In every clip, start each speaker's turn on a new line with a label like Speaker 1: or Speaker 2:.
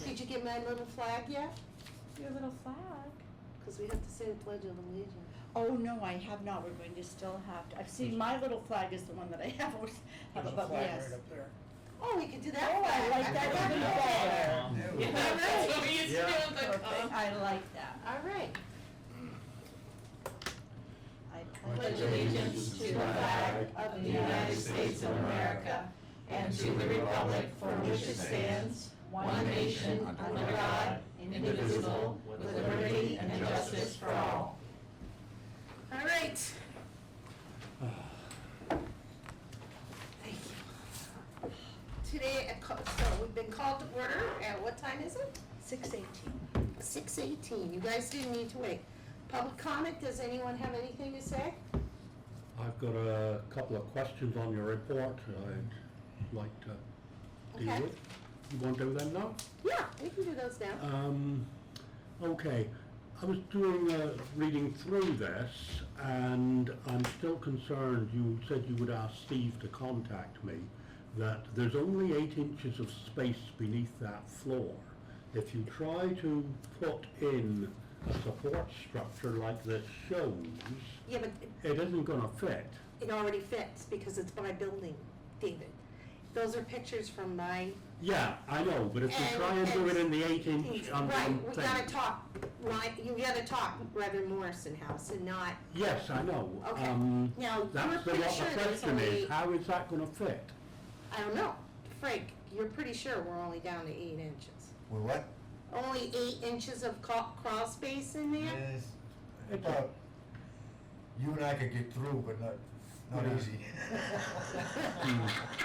Speaker 1: Did you get my little flag yet?
Speaker 2: Your little flag.
Speaker 1: Because we have to say the Pledge of Allegiance.
Speaker 2: Oh, no, I have not. We're going to still have to. I've seen my little flag is the one that I have always have
Speaker 3: There's a
Speaker 2: above,
Speaker 3: flag
Speaker 2: yes.
Speaker 3: right up there.
Speaker 1: Oh, we could do that.
Speaker 2: Oh, I like that even better.
Speaker 3: Yeah.
Speaker 1: All right.
Speaker 2: Perfect. I like that.
Speaker 1: All right.
Speaker 2: I
Speaker 4: pledge allegiance to the flag of the United States of America and to the republic for which it stands, one nation, under God, indivisible, with liberty and justice for all.
Speaker 1: All right. Thank you. Today, so we've been called to order at what time is it?
Speaker 2: 6:18.
Speaker 1: 6:18. You guys didn't need to wait. Public comment, does anyone have anything to say?
Speaker 5: I've got a couple of questions on your report I'd like to deal
Speaker 1: Okay.
Speaker 5: with. You want to do them now?
Speaker 1: Yeah, we can do those now.
Speaker 5: Okay. I was reading through this, and I'm still concerned. You said you would ask Steve to contact me, that there's only 8 inches of space beneath that floor. If you try to put in a support structure like this shows,
Speaker 1: Yeah, but
Speaker 5: it isn't going to fit.
Speaker 1: it already fits because it's my building, David. Those are pictures from my,
Speaker 5: Yeah, I know, but if you
Speaker 1: And-
Speaker 5: try and do it
Speaker 1: and-
Speaker 5: in the 8-inch
Speaker 1: right, we gotta
Speaker 5: thing.
Speaker 1: talk, you gotta talk rather Morrison House and not,
Speaker 5: Yes, I know.
Speaker 1: Okay. Now, you're
Speaker 5: That's
Speaker 1: pretty
Speaker 5: what
Speaker 1: sure
Speaker 5: the
Speaker 1: there's
Speaker 5: question
Speaker 1: only,
Speaker 5: is, how is that gonna fit?
Speaker 1: I don't know, Frank, you're pretty sure we're only down to 8 inches.
Speaker 3: With what?
Speaker 1: Only 8 inches of crawl space in there?
Speaker 3: Yes.
Speaker 5: It's
Speaker 3: About, you and I could get through, but not
Speaker 5: Yeah.
Speaker 3: easy.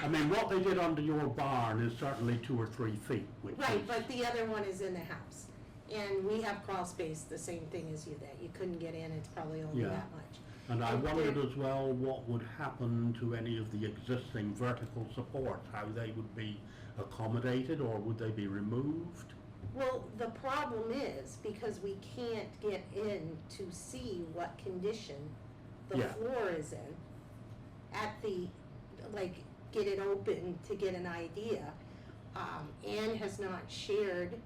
Speaker 5: I mean, what they did under your barn is certainly 2 or 3 feet, which
Speaker 1: Right,
Speaker 5: is,
Speaker 1: but the other one is in the house. And we have crawl space, the same thing as you, that you couldn't get in, it's probably only
Speaker 5: Yeah.
Speaker 1: that much.
Speaker 5: and I
Speaker 1: and
Speaker 5: wondered
Speaker 1: there-
Speaker 5: as well what would happen to any of the existing vertical supports, how they would be accommodated, or would they be removed?
Speaker 1: Well, the problem is, because we can't get in to see what condition the
Speaker 5: Yeah.
Speaker 1: floor is in, at the, like, get it open to get an idea. Ann has not shared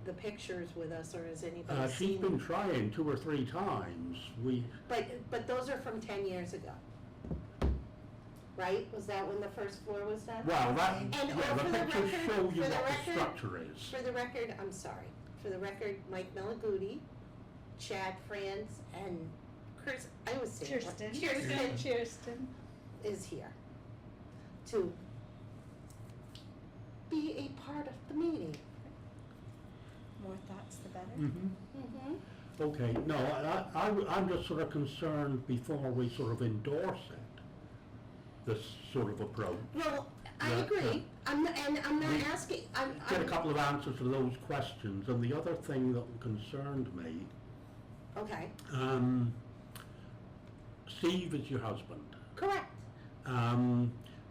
Speaker 1: the pictures with us, or has anybody
Speaker 5: She's
Speaker 1: seen
Speaker 5: been
Speaker 1: them?
Speaker 5: trying 2 or 3 times.
Speaker 1: But those are from 10 years ago. Right? Was that when the first floor was done?
Speaker 5: Well, that,
Speaker 1: And
Speaker 5: yeah,
Speaker 1: for
Speaker 5: the
Speaker 1: the
Speaker 5: pictures
Speaker 1: record-
Speaker 5: show you
Speaker 1: for the
Speaker 5: what the
Speaker 1: record-
Speaker 5: structure is.
Speaker 1: For the record, I'm sorry, for the record, Mike Melagudi, Chad Franz, and Chris, I always say it,
Speaker 2: Kirsten.
Speaker 1: Kirsten is here to be a part of the meeting.
Speaker 2: More thoughts, the better.
Speaker 5: Mm-hmm. Okay, no, I'm just sort of concerned before we sort of endorse it, this sort of approach.
Speaker 1: Well, I
Speaker 5: Yeah,
Speaker 1: agree, I'm not
Speaker 5: We
Speaker 1: asking,
Speaker 5: Get a couple of answers to those questions, and the other thing that concerned me,
Speaker 1: okay,
Speaker 5: Steve is your husband.
Speaker 1: correct,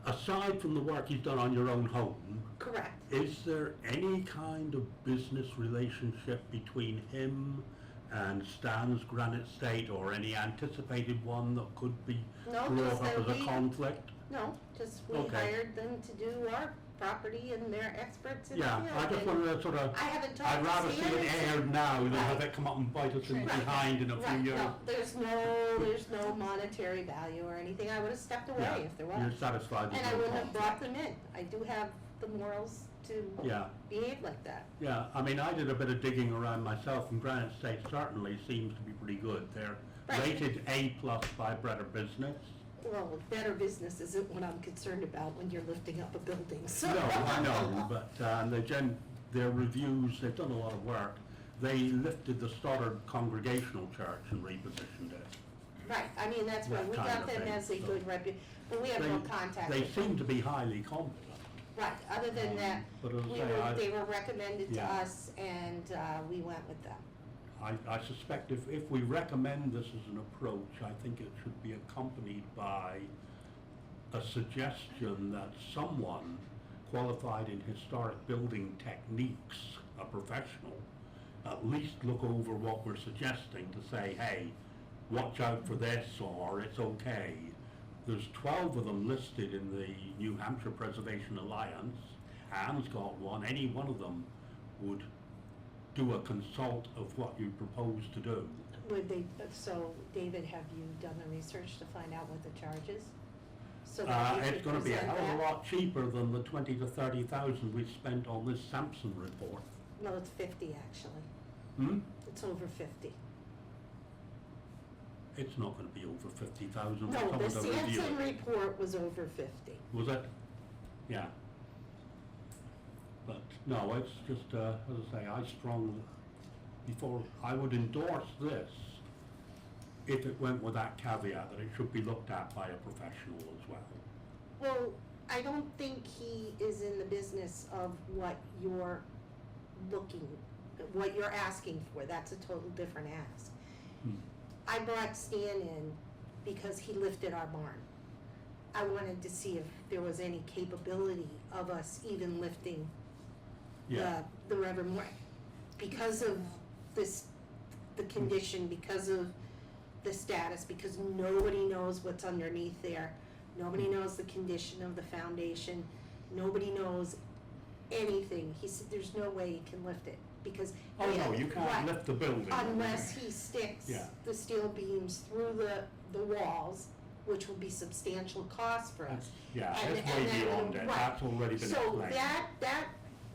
Speaker 5: Aside from the work he's done on your own home,
Speaker 1: correct.
Speaker 5: is there any kind of business relationship between him and Stan's Granite State, or any anticipated one that could be
Speaker 1: No,
Speaker 5: brought
Speaker 1: just
Speaker 5: up
Speaker 1: that
Speaker 5: as a
Speaker 1: we-
Speaker 5: conflict?
Speaker 1: No, just we
Speaker 5: Okay.
Speaker 1: hired them to do our property and they're experts in the
Speaker 5: Yeah,
Speaker 1: field.
Speaker 5: I just
Speaker 1: and
Speaker 5: wanted to sort of,
Speaker 1: I haven't talked
Speaker 5: I'd
Speaker 1: to
Speaker 5: rather see
Speaker 1: Stan
Speaker 5: it
Speaker 1: and
Speaker 5: aired now than have
Speaker 1: Right.
Speaker 5: it come up and bite us in
Speaker 1: Right.
Speaker 5: behind in a few
Speaker 1: Right,
Speaker 5: years.
Speaker 1: no, there's no monetary value or anything, I would've stepped
Speaker 5: Yeah,
Speaker 1: away if there
Speaker 5: You're
Speaker 1: was.
Speaker 5: satisfied with
Speaker 1: And I
Speaker 5: no
Speaker 1: wouldn't have brought
Speaker 5: conflict.
Speaker 1: them in, I do have the morals to
Speaker 5: Yeah,
Speaker 1: behave like that.
Speaker 5: yeah, I mean, I did a bit of digging around myself, and Granite State certainly seems to be pretty good. They're
Speaker 1: Right.
Speaker 5: rated A+ by Better Business.
Speaker 1: Well, better business isn't what I'm concerned about when you're lifting up a building, so.
Speaker 5: No, I know, but their reviews, they've done a lot of work. They lifted the Stoddard Congregational Church and repositioned it.
Speaker 1: Right, I mean, that's why
Speaker 5: That
Speaker 1: we
Speaker 5: kind
Speaker 1: got
Speaker 5: of
Speaker 1: them
Speaker 5: thing,
Speaker 1: as a
Speaker 5: so.
Speaker 1: good but we have no contact
Speaker 5: They
Speaker 1: with them.
Speaker 5: seem to be highly competent.
Speaker 1: Right, other than that,
Speaker 5: But as I say,
Speaker 1: they were recommended to
Speaker 5: Yeah.
Speaker 1: us and, we went with them.
Speaker 5: I suspect if we recommend this as an approach, I think it should be accompanied by a suggestion that someone qualified in historic building techniques, a professional, at least look over what we're suggesting to say, hey, watch out for this, or it's okay. There's 12 of them listed in the New Hampshire Preservation Alliance. Anne's got one, any one of them would do a consult of what you propose to do.
Speaker 1: Would they, so David, have you done the research to find out what the charge is? So that you
Speaker 5: It's
Speaker 1: could
Speaker 5: gonna be a
Speaker 1: present
Speaker 5: hell of a
Speaker 1: that?
Speaker 5: lot cheaper than the 20 to 30,000 we spent on this Sampson report.
Speaker 1: No, it's 50 actually.
Speaker 5: Hmm?
Speaker 1: It's over 50.
Speaker 5: It's not gonna be over 50,000 for
Speaker 1: No,
Speaker 5: someone
Speaker 1: the
Speaker 5: to review
Speaker 1: Sampson
Speaker 5: it.
Speaker 1: report was over 50.
Speaker 5: Was it? Yeah. But, no, it's just, as I say, I strongly, before, I would endorse this if it went with that caveat that it should be looked at by a professional as well.
Speaker 1: Well, I don't think he is in the business of what you're what you're asking for. That's a total different ask.
Speaker 5: Hmm.
Speaker 1: I brought Stan in because he lifted our barn. I wanted to see if there was any capability of us even lifting
Speaker 5: Yeah.
Speaker 1: the Reverend because of the condition, because of the status, because nobody knows what's underneath there. Nobody knows the condition of the foundation. Nobody knows anything. He said there's no way he can lift it because.
Speaker 5: Oh, no, you can't
Speaker 1: Right.
Speaker 5: lift the building.
Speaker 1: Unless he sticks
Speaker 5: Yeah.
Speaker 1: the steel beams through the walls, which will be substantial cost for us.
Speaker 5: Yeah,
Speaker 1: And-
Speaker 5: it's
Speaker 1: and
Speaker 5: way
Speaker 1: then-
Speaker 5: beyond it,
Speaker 1: right.
Speaker 5: that's already been
Speaker 1: So
Speaker 5: explained.
Speaker 1: that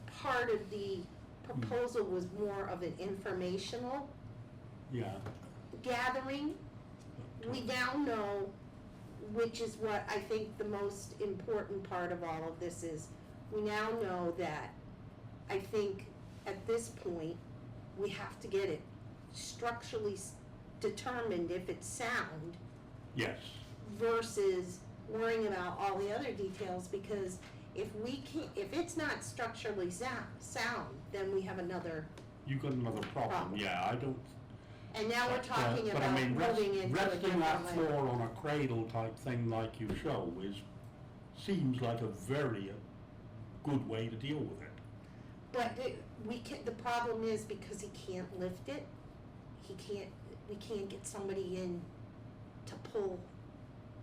Speaker 1: part of the proposal was more of an informational
Speaker 5: Yeah.
Speaker 1: gathering. We now know, which is what I think the most important part of all of this is, we now know that I think at this point, we have to get it structurally determined if it's sound
Speaker 5: Yes,
Speaker 1: versus worrying about all the other details, because if it's not structurally sound, then we have another,
Speaker 5: you got another problem,
Speaker 1: Problem.
Speaker 5: yeah, I don't.
Speaker 1: and now we're
Speaker 5: but,
Speaker 1: talking
Speaker 5: but I
Speaker 1: about
Speaker 5: mean,
Speaker 1: moving into a
Speaker 5: resting that
Speaker 1: different way.
Speaker 5: floor on a cradle type thing like you show seems like a very good way to deal with it.
Speaker 1: But the problem is because he can't lift it, we can't get somebody in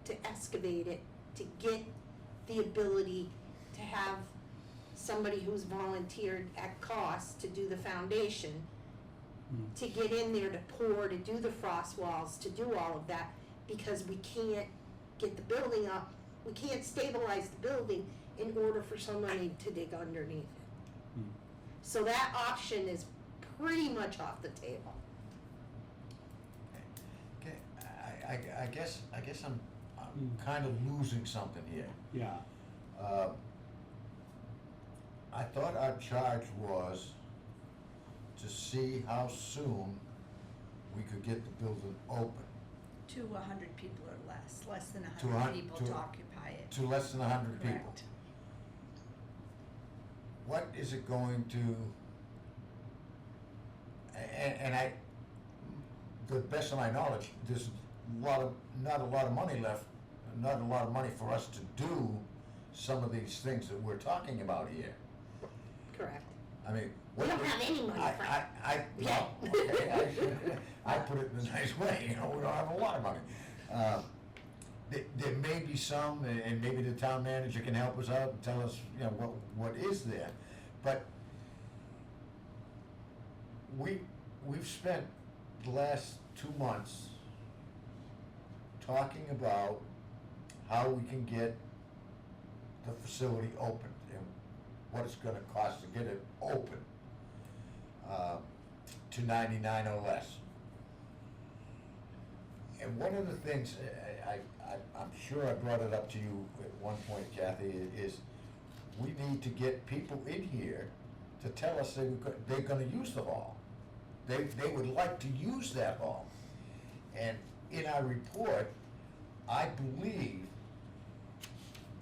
Speaker 1: to excavate it, to get the ability to have somebody who's volunteered at cost to do the foundation, to get in there to pour, to do the frost walls, to do all of that, because we can't get the building up, we can't stabilize the building in order for somebody to dig underneath it.
Speaker 5: Hmm.
Speaker 1: So that option is pretty much off the table.
Speaker 3: Okay, I guess I'm kind of losing something here.
Speaker 5: Yeah,
Speaker 3: I thought our charge was to see how soon we could get the building open,
Speaker 2: To 100 people or less than
Speaker 3: To
Speaker 2: 100 people to
Speaker 3: to-
Speaker 2: occupy it.
Speaker 3: to less than 100 people.
Speaker 2: Correct.
Speaker 3: What is it going to, and the best of my knowledge, there's not a lot of money left, not a lot of money for us to do some of these things that we're talking about here.
Speaker 1: Correct.
Speaker 3: I mean,
Speaker 1: We
Speaker 3: what
Speaker 1: don't have any money, Frank.
Speaker 3: well, okay, I put it in a nice way, you know, we don't have a lot of money. There may be some, and maybe the town manager can help us out and tell us, you know, what is there. But we've spent the last 2 months talking about how we can get the facility open and what it's gonna cost to get it open to 99 or less. And one of the things, I'm sure I brought it up to you at one point, Kathy, is we need to get people in here to tell us they're gonna use the hall. They would like to use that hall. And in our report, I believe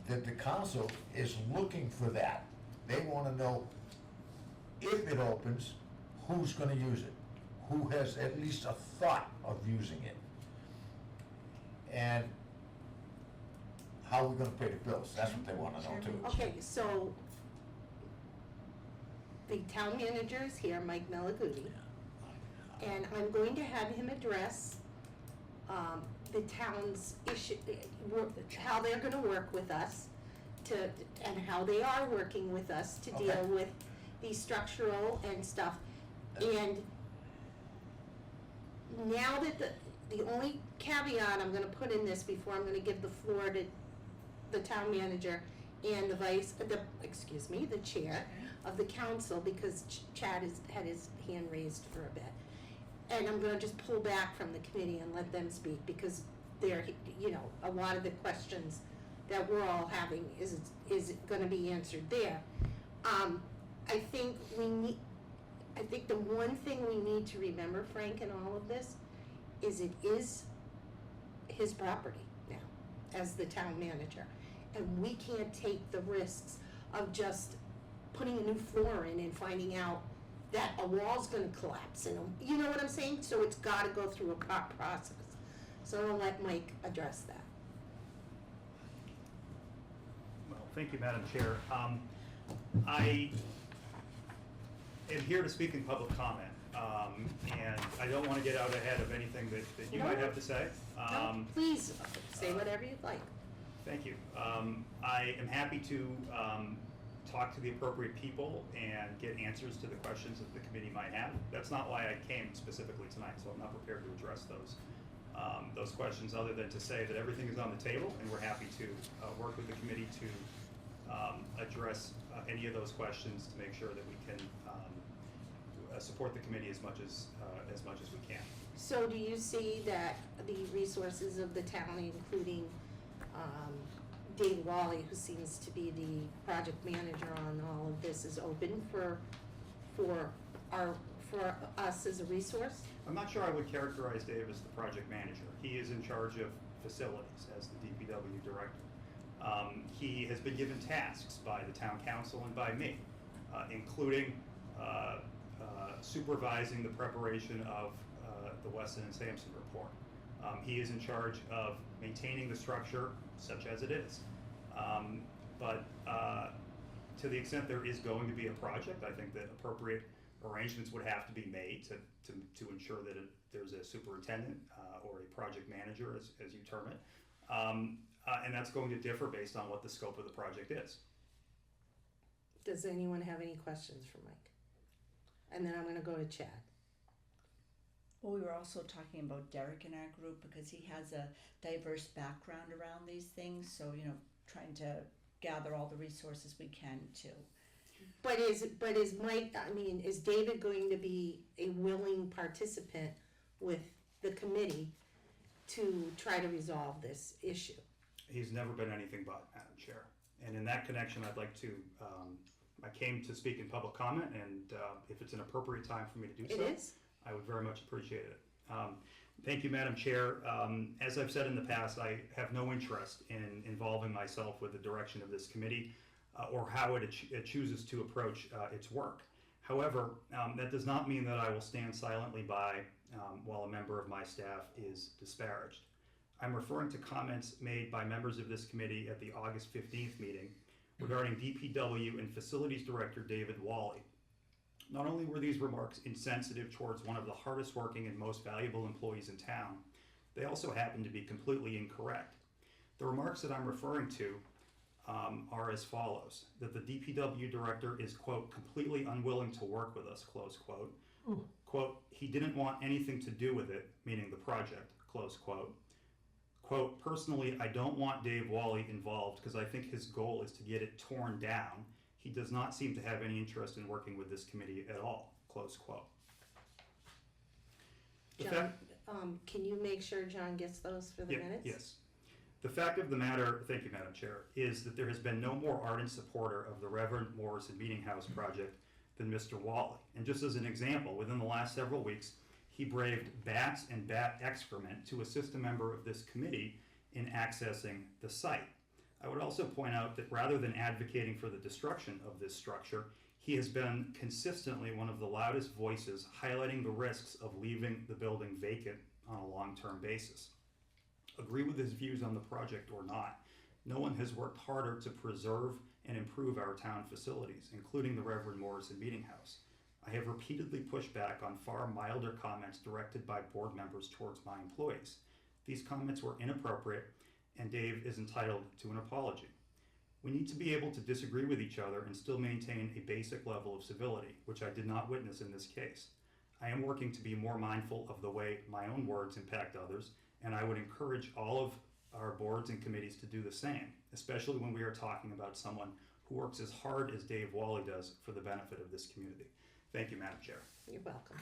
Speaker 3: that the council is looking for that. They wanna know if it opens, who's gonna use it? Who has at least a thought of using it? And how we're gonna pay the bills, that's what they wanna know too.
Speaker 1: Okay, so the town manager is here, Mike Malaguti, and I'm going to have him address the town's issue, how they're gonna work with us to, and how they are working with us to
Speaker 3: Okay.
Speaker 1: deal with the structural and stuff. And now that the only caveat I'm gonna put in this before I'm gonna give the floor to the town manager and the chair of the council, because Chad had his hand raised for a bit. And I'm gonna just pull back from the committee and let them speak, because they're, a lot of the questions that we're all having is gonna be answered there. I think the one thing we need to remember, Frank, in all of this, is it is his property now, as the town manager. And we can't take the risks of just putting a new floor in and finding out that a wall's gonna collapse, and, you know what I'm saying? So it's gotta go through a process. So I'll let Mike address that.
Speaker 6: Well, thank you, Madam Chair. I am here to speak in public comment, and I don't want to get out ahead of anything that you might have to say.
Speaker 1: No, please, say whatever you'd like.
Speaker 6: Thank you. I am happy to talk to the appropriate people and get answers to the questions that the committee might have. That's not why I came specifically tonight, so I'm not prepared to address those questions, other than to say that everything is on the table, and we're happy to work with the committee to address any of those questions to make sure that we can support the committee as much as we can.
Speaker 1: So do you see that the resources of the town, including Dave Wally, who seems to be the project manager on all of this, is open for us as a resource?
Speaker 6: I'm not sure I would characterize Dave as the project manager. He is in charge of facilities as the DPW director. He has been given tasks by the town council and by me, including supervising the preparation of the Weston and Sampson report. He is in charge of maintaining the structure such as it is. But to the extent there is going to be a project, I think that appropriate arrangements would have to be made to ensure that there's a superintendent or a project manager, as you term it. And that's going to differ based on what the scope of the project is.
Speaker 1: Does anyone have any questions for Mike? And then I'm gonna go to Chad.
Speaker 2: Well, we were also talking about Derek in our group, because he has a diverse background around these things, so, trying to gather all the resources we can too.
Speaker 1: But is Mike, is David going to be a willing participant with the committee to try to resolve this issue?
Speaker 6: He's never been anything but, Madam Chair. And in that connection, I'd like to, I came to speak in public comment, and if it's an appropriate time for me to do so.
Speaker 1: It is?
Speaker 6: I would very much appreciate it. Thank you, Madam Chair. As I've said in the past, I have no interest in involving myself with the direction of this committee or how it chooses to approach its work. However, that does not mean that I will stand silently by while a member of my staff is disparaged. I'm referring to comments made by members of this committee at the August 15th meeting regarding DPW and Facilities Director David Wally. Not only were these remarks insensitive towards one of the hardest working and most valuable employees in town, they also happen to be completely incorrect. The remarks that I'm referring to are as follows: that the DPW director is, quote, completely unwilling to work with us, close quote. Ooh. Quote, he didn't want anything to do with it, meaning the project, close quote. Quote, personally, I don't want Dave Wally involved because I think his goal is to get it torn down. He does not seem to have any interest in working with this committee at all, close quote.
Speaker 1: John, can you make sure John gets those for the minutes?
Speaker 6: Yes. The fact of the matter, thank you, Madam Chair, is that there has been no more ardent supporter of the Reverend Morrison Meeting House project than Mr. Wally. And just as an example, within the last several weeks, he braved bats and bat excrement to assist a member of this committee in accessing the site. I would also point out that rather than advocating for the destruction of this structure, he has been consistently one of the loudest voices highlighting the risks of leaving the building vacant on a long-term basis. Agree with his views on the project or not, no one has worked harder to preserve and improve our town facilities, including the Reverend Morrison Meeting House. I have repeatedly pushed back on far milder comments directed by board members towards my employees. These comments were inappropriate, and Dave is entitled to an apology. We need to be able to disagree with each other and still maintain a basic level of civility, which I did not witness in this case. I am working to be more mindful of the way my own words impact others, and I would encourage all of our boards and committees to do the same, especially when we are talking about someone who works as hard as Dave Wally does for the benefit of this community. Thank you, Madam Chair.
Speaker 1: You're welcome.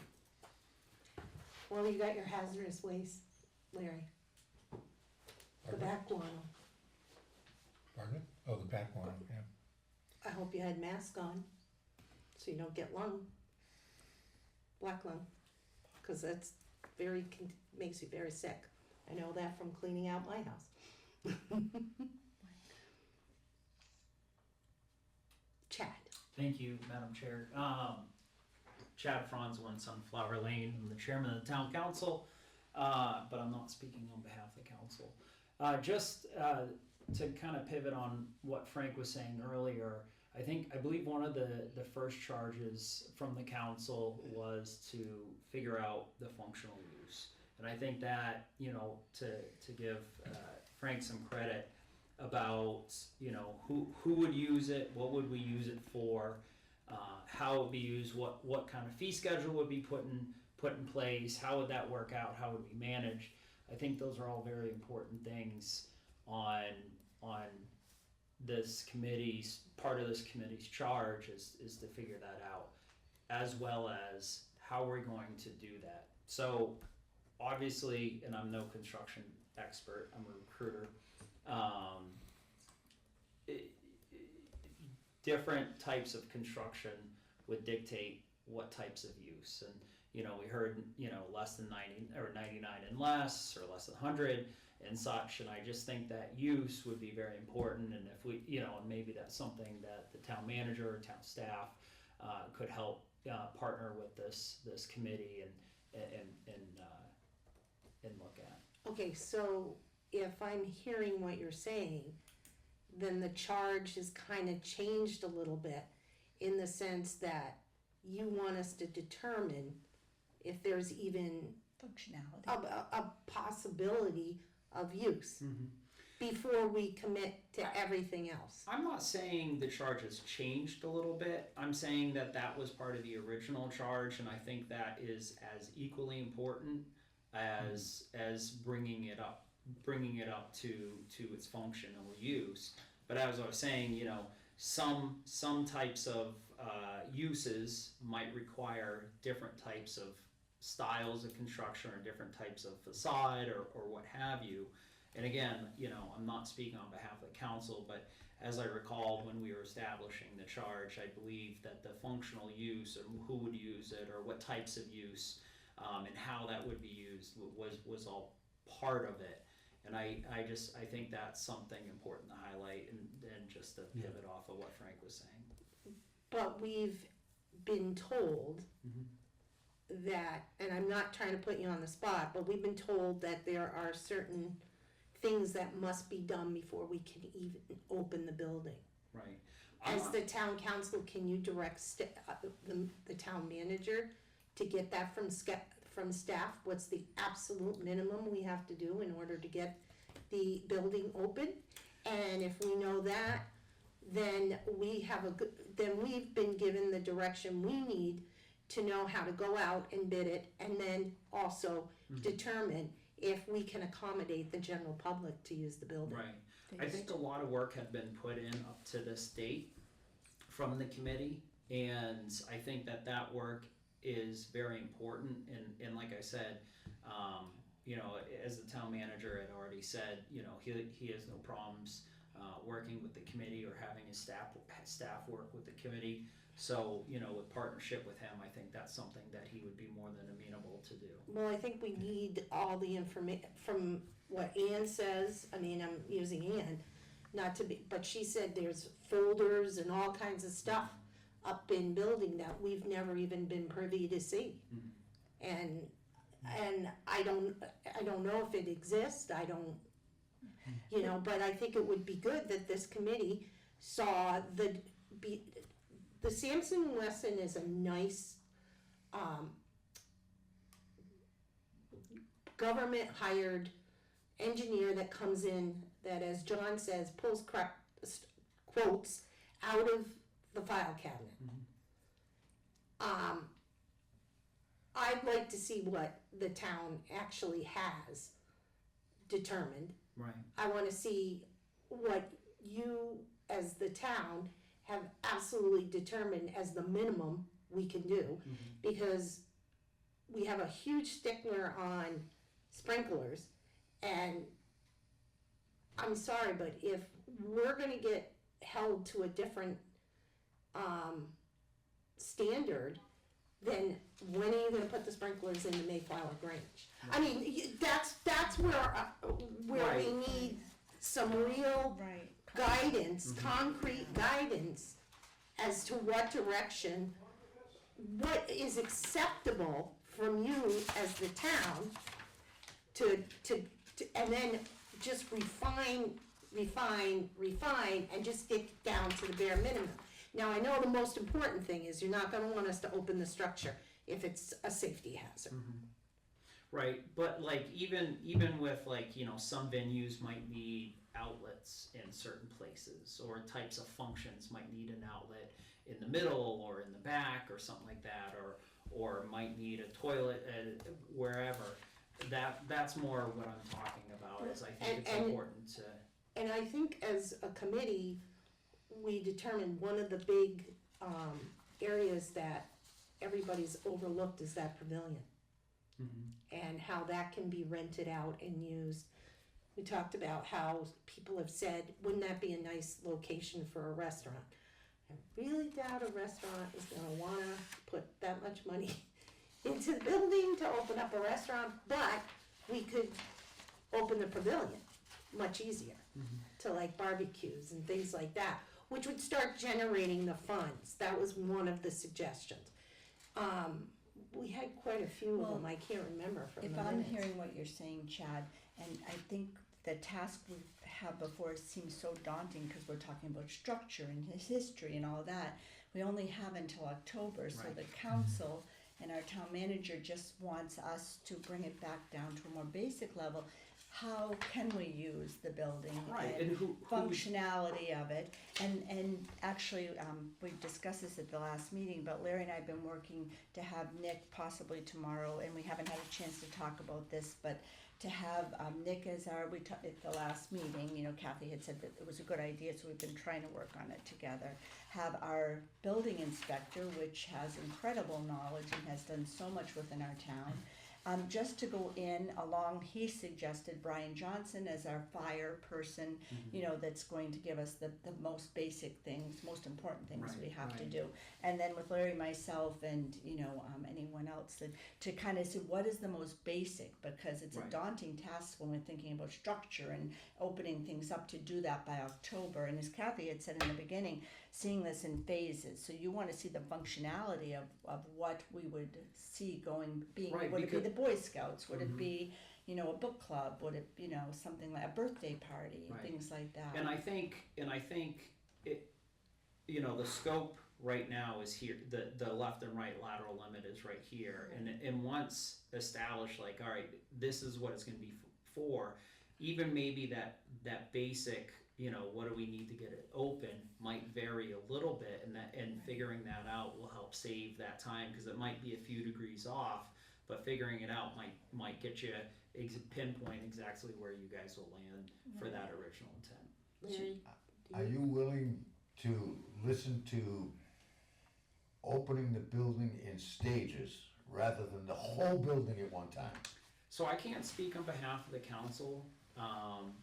Speaker 1: Well, you got your hazardous waste, Larry. The
Speaker 3: Pardon?
Speaker 1: back one.
Speaker 3: Pardon? Oh, the back one, yeah.
Speaker 1: I hope you had mask on, so you don't get black lung, because that's makes you very sick. I know that from cleaning out my house. Chad.
Speaker 7: Thank you, Madam Chair. Chad Franzwin, Sunflower Lane. I'm the chairman of the town council, but I'm not speaking on behalf of the council. Just to kind of pivot on what Frank was saying earlier, I believe one of the first charges from the council was to figure out the functional use. And I think that, to give Frank some credit about, who would use it, what would we use it for, how it would be used, what kind of fee schedule would be put in place, how would that work out, how would we manage. I think those are all very important things on this committee's, part of this committee's charge is to figure that out, as well as how we're going to do that. So obviously, and I'm no construction expert, I'm a recruiter, different types of construction would dictate what types of use. And, we heard, less than 90 or 99 and less, or less than 100 and such. And I just think that use would be very important. And if we, and maybe that's something that the town manager or town staff could help partner with this committee and look at.
Speaker 1: Okay, so if I'm hearing what you're saying, then the charge is kind of changed a little bit in the sense that you want us to determine if there's even
Speaker 2: Functionality.
Speaker 1: a possibility of use before we commit to everything else.
Speaker 7: I'm not saying the charge has changed a little bit. I'm saying that was part of the original charge, and I think that is as equally important as bringing it up to its functional use. But as I was saying, some types of uses might require different types of styles of construction or different types of facade or what have you. And again, I'm not speaking on behalf of the council, but as I recall when we were establishing the charge, I believe that the functional use and who would use it or what types of use and how that would be used was all part of it. And I think that's something important to highlight and just to pivot off of what Frank was saying.
Speaker 1: But we've been told that, and I'm not trying to put you on the spot, but we've been told that there are certain things that must be done before we can even open the building.
Speaker 7: Right.
Speaker 1: As the town council, can you direct the town manager to get that from staff? What's the absolute minimum we have to do in order to get the building open? And if we know that, then we've been given the direction we need to know how to go out and bid it, and then also determine if we can accommodate the general public to use the building.
Speaker 7: Right. I think a lot of work had been put in up to this date from the committee, and I think that work is very important. And like I said, as the town manager had already said, he has no problems working with the committee or having his staff work with the committee. So, with partnership with him, I think that's something that he would be more than amenable to do.
Speaker 1: Well, I think we need all the information from what Ann says. I mean, I'm using Ann, but she said there's folders and all kinds of stuff up in building that we've never even been privy to see. And I don't know if it exists. I don't, but I think it would be good that this committee saw the Sampson & Wesson is a nice government hired engineer that comes in that, as John says, pulls quotes out of the file cabinet. I'd like to see what the town actually has determined.
Speaker 7: Right.
Speaker 1: I wanna see what you, as the town, have absolutely determined as the minimum we can do. Because we have a huge stickler on sprinklers, and I'm sorry, but if we're gonna get held to a different, standard, then when are you gonna put the sprinklers in the Mayflower Grange? I mean, that's where we
Speaker 7: Right.
Speaker 1: need some real
Speaker 2: Right.
Speaker 1: guidance, concrete guidance as to what direction, what is acceptable from you as the town to and then just refine, and just get down to the bare minimum. Now, I know the most important thing is you're not gonna want us to open the structure if it's a safety hazard.
Speaker 7: Right, but like even with like, you know, some venues might need outlets in certain places, or types of functions might need an outlet in the middle or in the back or something like that, or might need a toilet wherever. That's more what I'm talking about, is I think it's important to.
Speaker 1: And I think as a committee, we determined one of the big areas that everybody's overlooked is that pavilion. And how that can be rented out and used. We talked about how people have said, wouldn't that be a nice location for a restaurant? I really doubt a restaurant is gonna wanna put that much money into the building to open up a restaurant, but we could open the pavilion much easier to like barbecues and things like that, which would start generating the funds. That was one of the suggestions. We had quite a few of them, I can't remember from the
Speaker 2: If
Speaker 1: minutes.
Speaker 2: I'm hearing what you're saying, Chad, and I think the task we have before us seems so daunting because we're talking about structure and his history and all that. We only have until October, so
Speaker 7: Right.
Speaker 2: the council and our town manager just wants us to bring it back down to a more basic level. How can we use the building
Speaker 7: Right,
Speaker 2: and
Speaker 7: and who's
Speaker 2: functionality of it? And actually, we discussed this at the last meeting, but Larry and I have been working to have Nick possibly tomorrow, and we haven't had a chance to talk about this, but to have Nick as our, at the last meeting, you know, Kathy had said that it was a good idea, so we've been trying to work on it together. Have our building inspector, which has incredible knowledge and has done so much within our town, just to go in along, he suggested Brian Johnson as our fire person, you know, that's going to give us the most basic things, most important things
Speaker 7: Right,
Speaker 2: we have to
Speaker 7: right.
Speaker 2: do. And then with Larry, myself, and, you know, anyone else, to kind of see what is the most basic, because it's a
Speaker 7: Right.
Speaker 2: daunting task when we're thinking about structure and opening things up to do that by October. And as Kathy had said in the beginning, seeing this in phases. So you want to see the functionality of what we would see being,
Speaker 7: Right,
Speaker 2: would it be
Speaker 7: because-
Speaker 2: the Boy Scouts? Would it be, you know, a book club? Would it, you know, something like a birthday party,
Speaker 7: Right.
Speaker 2: things like that?
Speaker 7: And I think it, you know, the scope right now is here, the left and right lateral limit is right here. And once established, like, all right, this is what it's gonna be for, even maybe that basic, you know, what do we need to get it open might vary a little bit, and figuring that out will help save that time, because it might be a few degrees off, but figuring it out might get you pinpoint exactly where you guys will land for that original intent.
Speaker 1: Larry,
Speaker 3: Are you willing to listen to opening the building in stages rather than the whole building at one time?
Speaker 7: So I can't speak on behalf of the council.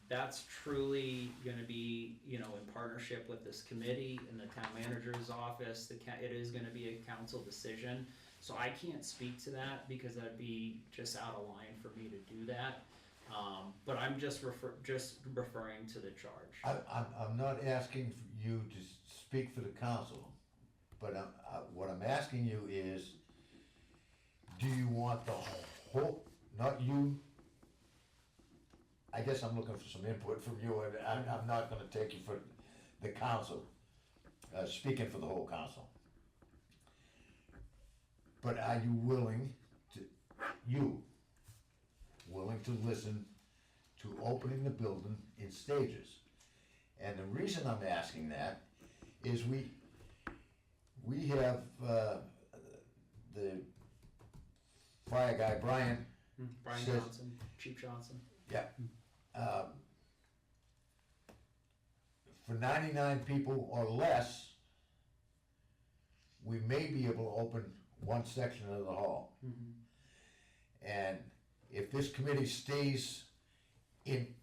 Speaker 7: That's truly gonna be, you know, in partnership with this committee and the town manager's office. It is gonna be a council decision. So I can't speak to that because that'd be just out of line for me to do that. But I'm just referring to the charge.
Speaker 3: I'm not asking for you to speak for the council, but what I'm asking you is, do you want the whole, not you, I guess I'm looking for some input from you, and I'm not gonna take you for the council, speaking for the whole council. But are you willing to listen to opening the building in stages? And the reason I'm asking that is we have, the fire guy, Brian,
Speaker 7: Brian
Speaker 3: Says-
Speaker 7: Johnson, Chief Johnson.
Speaker 3: um, for 99 people or less, we may be able to open one section of the hall. And if this committee stays in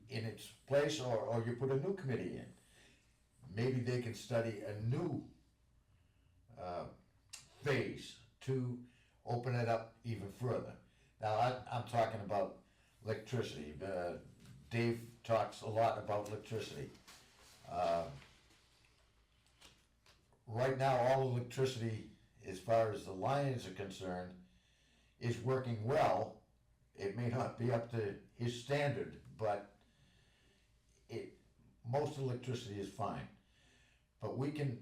Speaker 3: its place, or you put a new committee in, maybe they can study a new phase to open it up even further. Now, I'm talking about electricity. Dave talks a lot about electricity. Right now, all electricity, as far as the lines are concerned, is working well. It may not be up to his standard, but most electricity is fine. But we can,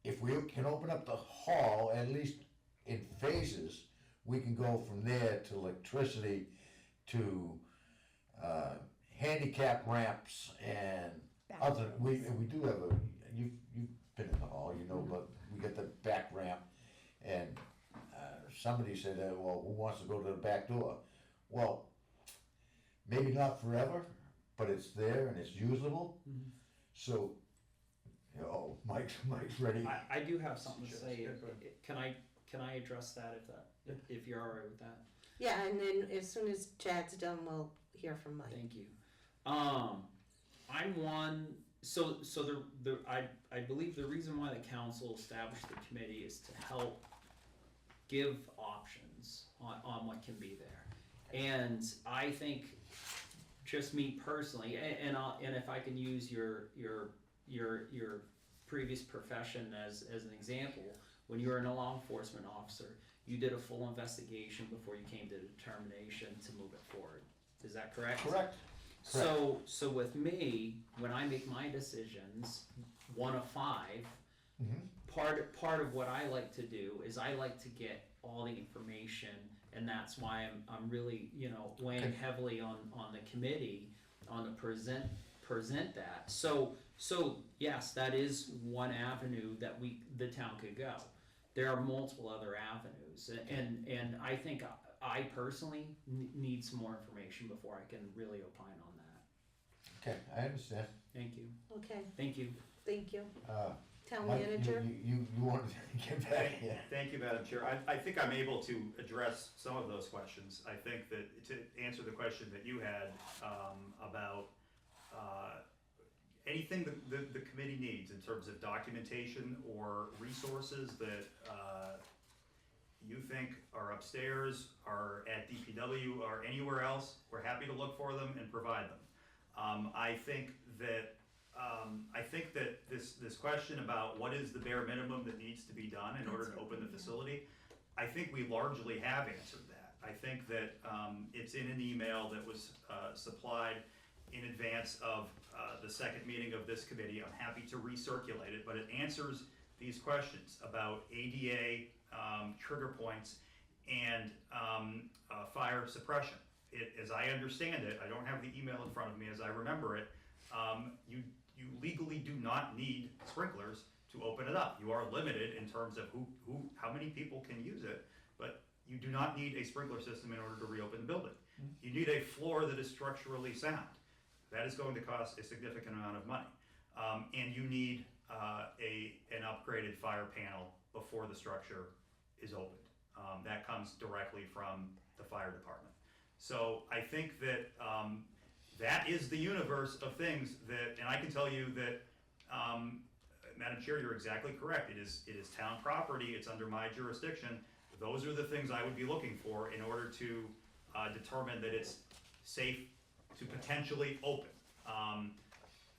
Speaker 3: if we can open up the hall, at least in phases, we can go from there to electricity, to handicap ramps and other, we do have you've been in the hall, you know, but we got the back ramp, and somebody said, well, who wants to go to the back door? Well, maybe not forever, but it's there and it's usable. So, you know, Mike's ready.
Speaker 7: I do have something to say.
Speaker 6: Yeah, go ahead.
Speaker 7: Can I address that if you're all right with that?
Speaker 1: Yeah, and then as soon as Chad's done, we'll hear from Mike.
Speaker 7: Thank you. I'm one. So I believe the reason why the council established the committee is to help give options on what can be there, and I think just me personally, and if I can use your previous profession as an example, when you were a law enforcement officer, you did a full investigation before you came to determination to move it forward. Is that correct?
Speaker 3: Correct.
Speaker 7: So with me, when I make my decisions, 1 of 5, part of what I like to do is I like to get all the information, and that's why I'm really, weighing heavily on the committee on the present that. So yes, that is one avenue that the town could go. There are multiple other avenues, and I think I personally need some more information before I can really opine on that.
Speaker 3: Okay, I understand.
Speaker 7: Thank you.
Speaker 1: Okay,
Speaker 7: Thank you.
Speaker 1: thank you. Town
Speaker 3: Mike,
Speaker 1: manager?
Speaker 3: you wanted to get back here.
Speaker 6: Thank you, Madam Chair. I think I'm able to address some of those questions. I think that to answer the question that you had about anything that the committee needs in terms of documentation or resources that you think are upstairs, are at DPW, or anywhere else, we're happy to look for them and provide them. I think that this question about what is the bare minimum that needs to be done in order to open the facility, I think we largely have answered that. I think that it's in an email that was supplied in advance of the second meeting of this committee. I'm happy to recirculate it, but it answers these questions about ADA trigger points and fire suppression. As I understand it, I don't have the email in front of me as I remember it, you legally do not need sprinklers to open it up. You are limited in terms of how many people can use it, but you do not need a sprinkler system in order to reopen the building. You need a floor that is structurally sound. That is going to cost a significant amount of money. And you need an upgraded fire panel before the structure is opened. That comes directly from the fire department. So I think that that is the universe of things that, and I can tell you that, Madam Chair, you're exactly correct. It is town property. It's under my jurisdiction. Those are the things I would be looking for in order to determine that it's safe to potentially open.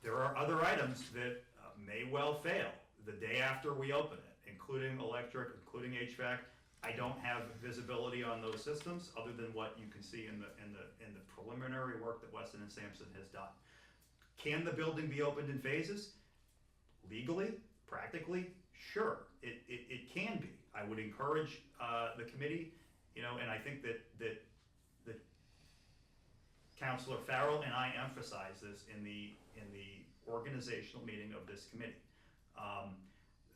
Speaker 6: There are other items that may well fail the day after we open it, including electric, including HVAC. I don't have visibility on those systems other than what you can see in the preliminary work that Weston and Sampson has done. Can the building be opened in phases? Legally, practically, sure, it can be. I would encourage the committee, and I think that Councilor Farrell and I emphasized this in the organizational meeting of this committee.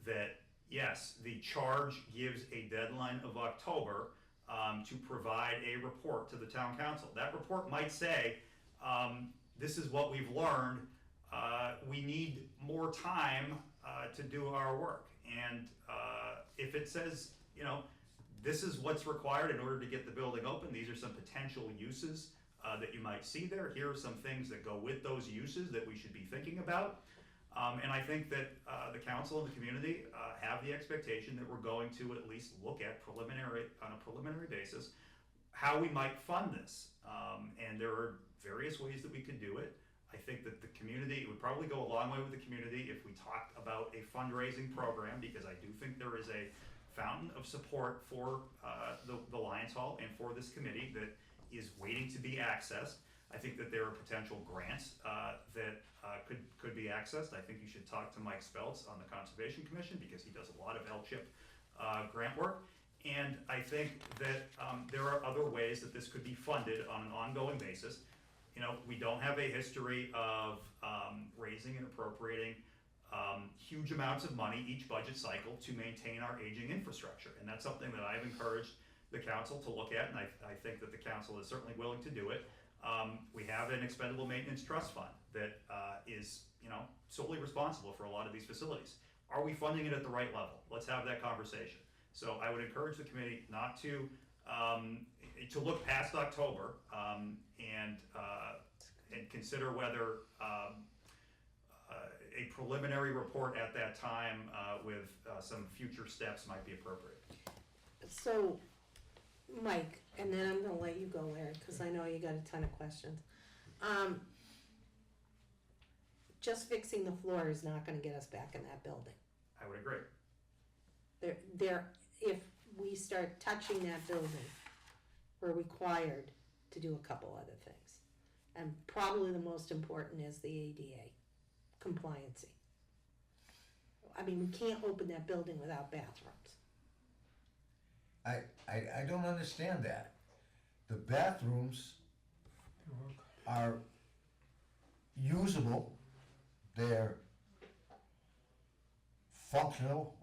Speaker 6: That yes, the charge gives a deadline of October to provide a report to the town council. That report might say, this is what we've learned, we need more time to do our work. And if it says, you know, this is what's required in order to get the building open, these are some potential uses that you might see there, here are some things that go with those uses that we should be thinking about. And I think that the council and the community have the expectation that we're going to at least look at on a preliminary basis, how we might fund this. And there are various ways that we could do it. I think that the community, it would probably go a long way with the community if we talked about a fundraising program, because I do think there is a fountain of support for the Lions Hall and for this committee that is waiting to be accessed. I think that there are potential grants that could be accessed. I think you should talk to Mike Speltz on the Conservation Commission, because he does a lot of LCHIP grant work. And I think that there are other ways that this could be funded on an ongoing basis. You know, we don't have a history of raising and appropriating huge amounts of money each budget cycle to maintain our aging infrastructure. And that's something that I've encouraged the council to look at, and I think that the council is certainly willing to do it. We have an expendable maintenance trust fund that is, you know, solely responsible for a lot of these facilities. Are we funding it at the right level? Let's have that conversation. So I would encourage the committee not to look past October and consider whether a preliminary report at that time with some future steps might be appropriate.
Speaker 1: So, Mike, and then I'm gonna let you go, Larry, because I know you got a ton of questions. Just fixing the floor is not gonna get us back in that building.
Speaker 6: I would agree.
Speaker 1: If we start touching that building, we're required to do a couple other things. And probably the most important is the ADA compliancy. I mean, we can't open that building without bathrooms.
Speaker 3: I don't understand that. The bathrooms are usable, they're functional,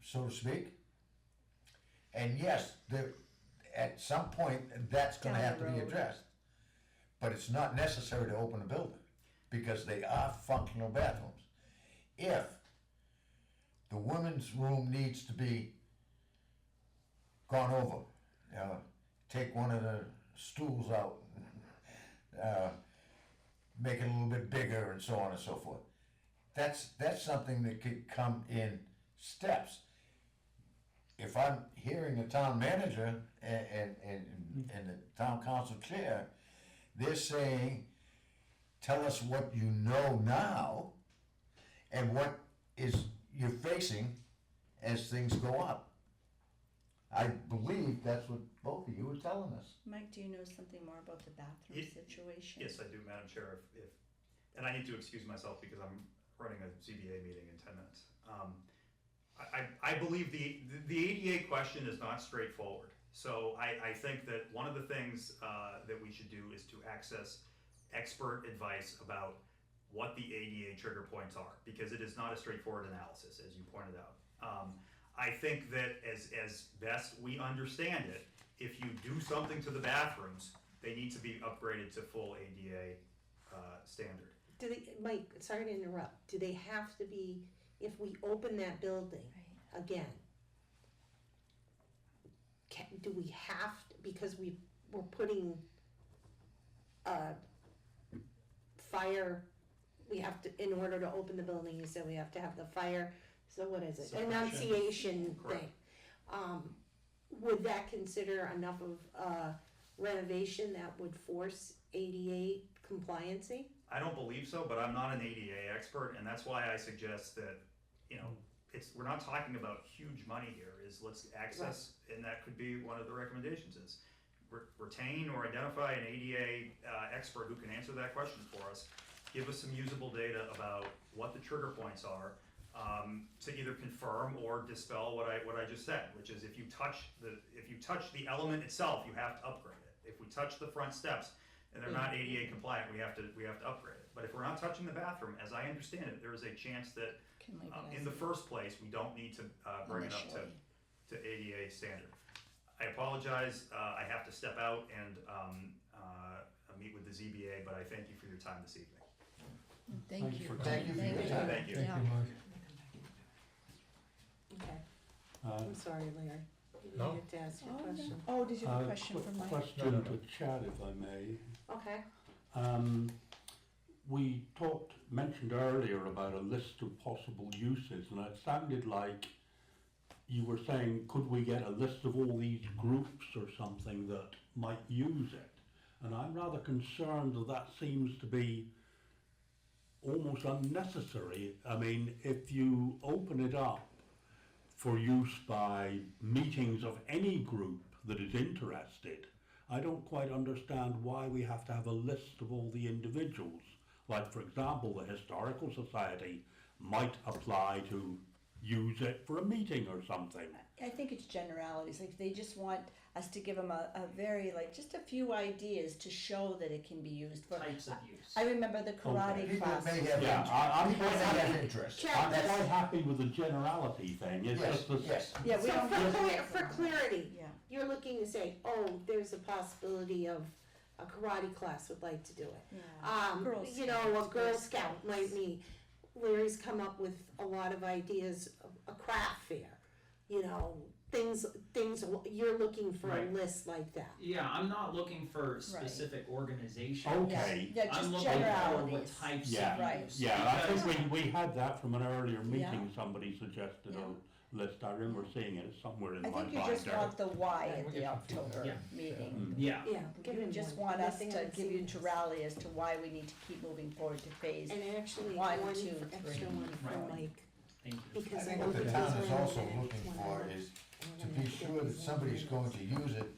Speaker 3: so to speak. And yes, at some point, that's gonna
Speaker 2: Down the
Speaker 3: have to be
Speaker 2: road.
Speaker 3: addressed. But it's not necessary to open a building, because they are functional bathrooms. If the women's room needs to be gone over, take one of the stools out, make it a little bit bigger and so on and so forth. That's something that could come in steps. If I'm hearing the town manager and the town council chair, they're saying, tell us what you know now and what you're facing as things go up. I believe that's what both of you were telling us.
Speaker 2: Mike, do you know something more about the bathroom situation?
Speaker 6: Yes, I do, Madam Chair. And I need to excuse myself because I'm running a ZBA meeting in 10 minutes. I believe the ADA question is not straightforward. So I think that one of the things that we should do is to access expert advice about what the ADA trigger points are, because it is not a straightforward analysis, as you pointed out. I think that as best we understand it, if you do something to the bathrooms, they need to be upgraded to full ADA standard.
Speaker 1: Do they, Mike, sorry to interrupt, do they have to be, if we open that building again, do we have to, because we're putting fire, we have to, in order to open the building, you said we have to have the fire, so what is it,
Speaker 6: Suppression.
Speaker 1: enunciation
Speaker 6: Correct.
Speaker 1: thing. Would that consider enough of renovation that would force ADA compliancy?
Speaker 6: I don't believe so, but I'm not an ADA expert, and that's why I suggest that, you know, we're not talking about huge money here, let's access, and that could be one of the recommendations is retain or identify an ADA expert who can answer that question for us, give us some usable data about what the trigger points are, to either confirm or dispel what I just said, which is if you touch the element itself, you have to upgrade it. If we touch the front steps, and they're not ADA compliant, we have to upgrade it. But if we're not touching the bathroom, as I understand it, there is a chance that
Speaker 2: Can leave it
Speaker 6: in
Speaker 2: as
Speaker 6: the first place, we don't need to bring it up
Speaker 2: initially.
Speaker 6: to ADA standard. I apologize, I have to step out and meet with the ZBA, but I thank you for your time this evening.
Speaker 2: Thank
Speaker 5: Thanks
Speaker 2: you.
Speaker 5: for
Speaker 3: Thank you for your time.
Speaker 6: Thank you.
Speaker 2: Yeah.
Speaker 1: Okay,
Speaker 5: Uh,
Speaker 1: I'm sorry, Larry. You
Speaker 3: No.
Speaker 1: needed to ask your
Speaker 2: Oh,
Speaker 1: question.
Speaker 2: no. Oh, did you have a question
Speaker 5: quick
Speaker 2: for Mike?
Speaker 5: question
Speaker 3: No.
Speaker 5: to Chad, if I may.
Speaker 1: Okay,
Speaker 5: We mentioned earlier about a list of possible uses, and it sounded like you were saying, could we get a list of all these groups or something that might use it? And I'm rather concerned that that seems to be almost unnecessary. I mean, if you open it up for use by meetings of any group that is interested, I don't quite understand why we have to have a list of all the individuals. Like, for example, the Historical Society might apply to use it for a meeting or something.
Speaker 2: I think it's generalities, like they just want us to give them a very, like, just a few ideas to show that it can be used for.
Speaker 7: Types of use.
Speaker 2: I remember the karate
Speaker 3: People
Speaker 2: class.
Speaker 3: may have,
Speaker 5: Yeah, I'm
Speaker 3: people may
Speaker 5: quite
Speaker 3: have interest.
Speaker 1: Check.
Speaker 5: I'm quite happy with the generality thing. It's
Speaker 3: Yes,
Speaker 5: just the
Speaker 3: yes.
Speaker 2: Yeah, we
Speaker 1: so
Speaker 2: don't.
Speaker 1: for clarity,
Speaker 2: Yeah.
Speaker 1: you're looking to say, oh, there's a possibility of a karate class would like to do it.
Speaker 2: Yeah. Girl
Speaker 1: You know, a
Speaker 2: Scouts,
Speaker 1: Girl
Speaker 2: Boy
Speaker 1: Scout
Speaker 2: Scouts.
Speaker 1: might be, Larry's come up with a lot of ideas, a craft fair, you know, things, you're looking for a
Speaker 7: Right.
Speaker 1: list like that.
Speaker 7: Yeah, I'm not looking for specific organizations.
Speaker 5: Okay.
Speaker 2: Yeah,
Speaker 7: I'm
Speaker 2: just
Speaker 7: looking for what
Speaker 2: generalities.
Speaker 7: types
Speaker 5: Yeah.
Speaker 7: of
Speaker 2: Right.
Speaker 7: use.
Speaker 5: Yeah, I
Speaker 7: Because-
Speaker 5: think we had that from an earlier meeting,
Speaker 2: Yeah.
Speaker 5: somebody suggested
Speaker 2: Yeah.
Speaker 5: a list, I remember seeing it somewhere in
Speaker 2: I
Speaker 5: my
Speaker 2: think you just
Speaker 5: binder.
Speaker 2: want the why
Speaker 3: Yeah,
Speaker 2: at
Speaker 3: we
Speaker 2: the
Speaker 3: get some feedback.
Speaker 2: October
Speaker 7: Yeah.
Speaker 2: meeting.
Speaker 7: Yeah,
Speaker 1: Yeah, give
Speaker 2: You
Speaker 1: him
Speaker 2: just
Speaker 1: one.
Speaker 2: want us
Speaker 1: Nothing
Speaker 2: to
Speaker 1: I've
Speaker 2: give you
Speaker 1: seen.
Speaker 2: to rally as to why we need to keep moving forward to phase.
Speaker 1: And actually,
Speaker 2: One,
Speaker 1: one
Speaker 2: two,
Speaker 1: extra
Speaker 2: three.
Speaker 1: one for
Speaker 7: Right.
Speaker 1: Mike,
Speaker 7: thank you.
Speaker 3: I
Speaker 1: because I
Speaker 3: think
Speaker 1: know
Speaker 3: what the
Speaker 1: because
Speaker 3: town is
Speaker 1: we're
Speaker 3: also
Speaker 1: in the
Speaker 3: looking
Speaker 1: next
Speaker 3: for
Speaker 1: one.
Speaker 3: is
Speaker 1: We're
Speaker 3: to
Speaker 1: gonna
Speaker 3: be
Speaker 1: have
Speaker 3: sure
Speaker 1: get
Speaker 3: that
Speaker 1: these
Speaker 3: somebody's
Speaker 1: ones.
Speaker 3: going to use it.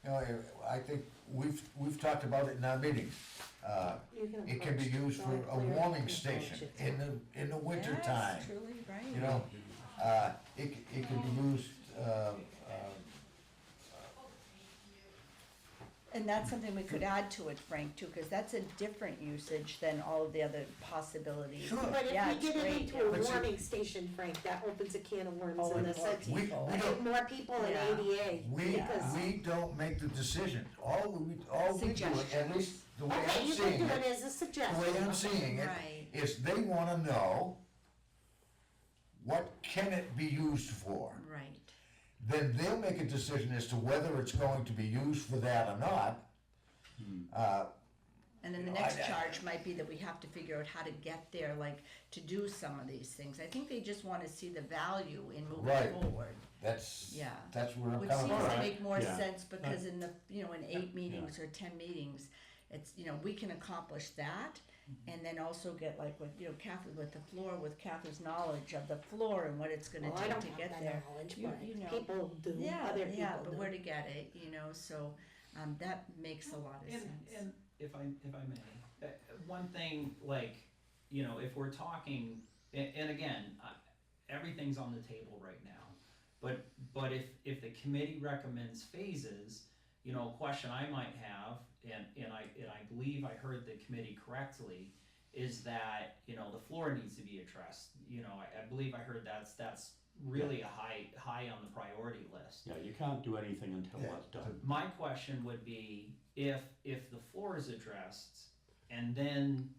Speaker 3: You know, I think we've talked about it in our meetings.
Speaker 1: You can
Speaker 3: It can be
Speaker 1: approach
Speaker 3: used for
Speaker 1: Larry
Speaker 3: a
Speaker 1: Clary
Speaker 3: warming
Speaker 1: and
Speaker 3: station
Speaker 1: approach it.
Speaker 3: in the winter
Speaker 2: Yes,
Speaker 3: time.
Speaker 2: truly, right.
Speaker 3: You know, it can be used,
Speaker 2: And that's something we could add to it, Frank, too, because that's a different usage than all of the other possibilities.
Speaker 3: Sure.
Speaker 1: But
Speaker 2: Yeah,
Speaker 1: if we
Speaker 2: it's
Speaker 1: get it
Speaker 2: great,
Speaker 1: into
Speaker 2: yeah.
Speaker 1: a
Speaker 3: But see-
Speaker 1: warming station, Frank, that opens a can of worms
Speaker 2: Oh,
Speaker 1: in
Speaker 2: and
Speaker 1: the
Speaker 2: more
Speaker 1: sense.
Speaker 3: we
Speaker 2: people.
Speaker 3: don't,
Speaker 1: More people in
Speaker 2: Yeah.
Speaker 1: ADA, because.
Speaker 3: we don't make the decision. All we do, at least the way
Speaker 1: Okay,
Speaker 3: I'm
Speaker 1: you can
Speaker 3: seeing
Speaker 1: do it
Speaker 3: it,
Speaker 1: as a
Speaker 3: the
Speaker 1: suggestion.
Speaker 3: way I'm seeing it,
Speaker 2: Right.
Speaker 3: is they wanna know what can it be used for.
Speaker 2: Right.
Speaker 3: Then they'll make a decision as to whether it's going to be used for that or not.
Speaker 2: And then
Speaker 3: You
Speaker 2: the
Speaker 3: know,
Speaker 2: next
Speaker 3: I-
Speaker 2: charge might be that we have to figure out how to get there, like, to do some of these things. I think they just wanna see the value in
Speaker 3: Right.
Speaker 2: moving forward.
Speaker 3: That's,
Speaker 2: Yeah.
Speaker 3: that's where I'm
Speaker 2: Which
Speaker 3: coming
Speaker 2: seems
Speaker 3: from.
Speaker 2: to make more
Speaker 5: Yeah.
Speaker 2: sense because in the, in 8
Speaker 5: Yeah.
Speaker 2: meetings or 10 meetings, it's, we can accomplish that. And then also get like with, Catherine, with the floor, with Catherine's knowledge of the floor and what it's gonna
Speaker 1: Well, I
Speaker 2: take
Speaker 1: don't
Speaker 2: to
Speaker 1: have
Speaker 2: get
Speaker 1: that
Speaker 2: there.
Speaker 1: knowledge,
Speaker 2: You-
Speaker 1: but
Speaker 2: you know.
Speaker 1: people do,
Speaker 2: Yeah,
Speaker 1: other people
Speaker 2: yeah, but
Speaker 1: do.
Speaker 2: where to get it, so, that makes a lot of sense.
Speaker 7: And if I may, one thing, like, if we're talking, and again, everything's on the table right now. But if the committee recommends phases, a question I might have, and I believe I heard the committee correctly, is that, the floor needs to be addressed. I believe I heard that's really a high on the priority list.
Speaker 5: Yeah, you can't do anything until
Speaker 3: Yeah.
Speaker 5: that's done.
Speaker 7: My question would be, if the floor is addressed, and then,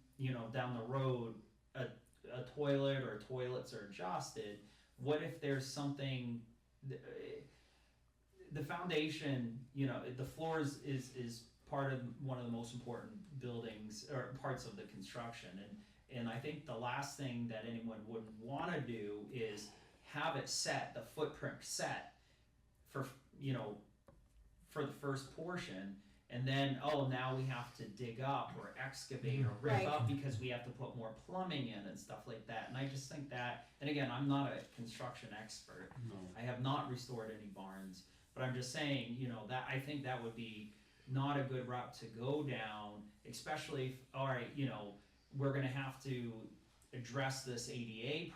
Speaker 7: down the road, a toilet or toilets are adjusted, what if there's something, the foundation, the floors is part of one of the most important buildings, or parts of the construction, and I think the last thing that anyone would wanna do is have it set, the footprint set, for the first portion, and then, now we have to dig up or excavate or rip
Speaker 1: Right.
Speaker 7: up because we have to put more plumbing in and stuff like that. And I just think that, and again, I'm not a construction expert.
Speaker 5: No.
Speaker 7: I have not restored any barns, but I'm just saying, that I think that would be not a good route to go down, especially if, all right, we're gonna have to address this ADA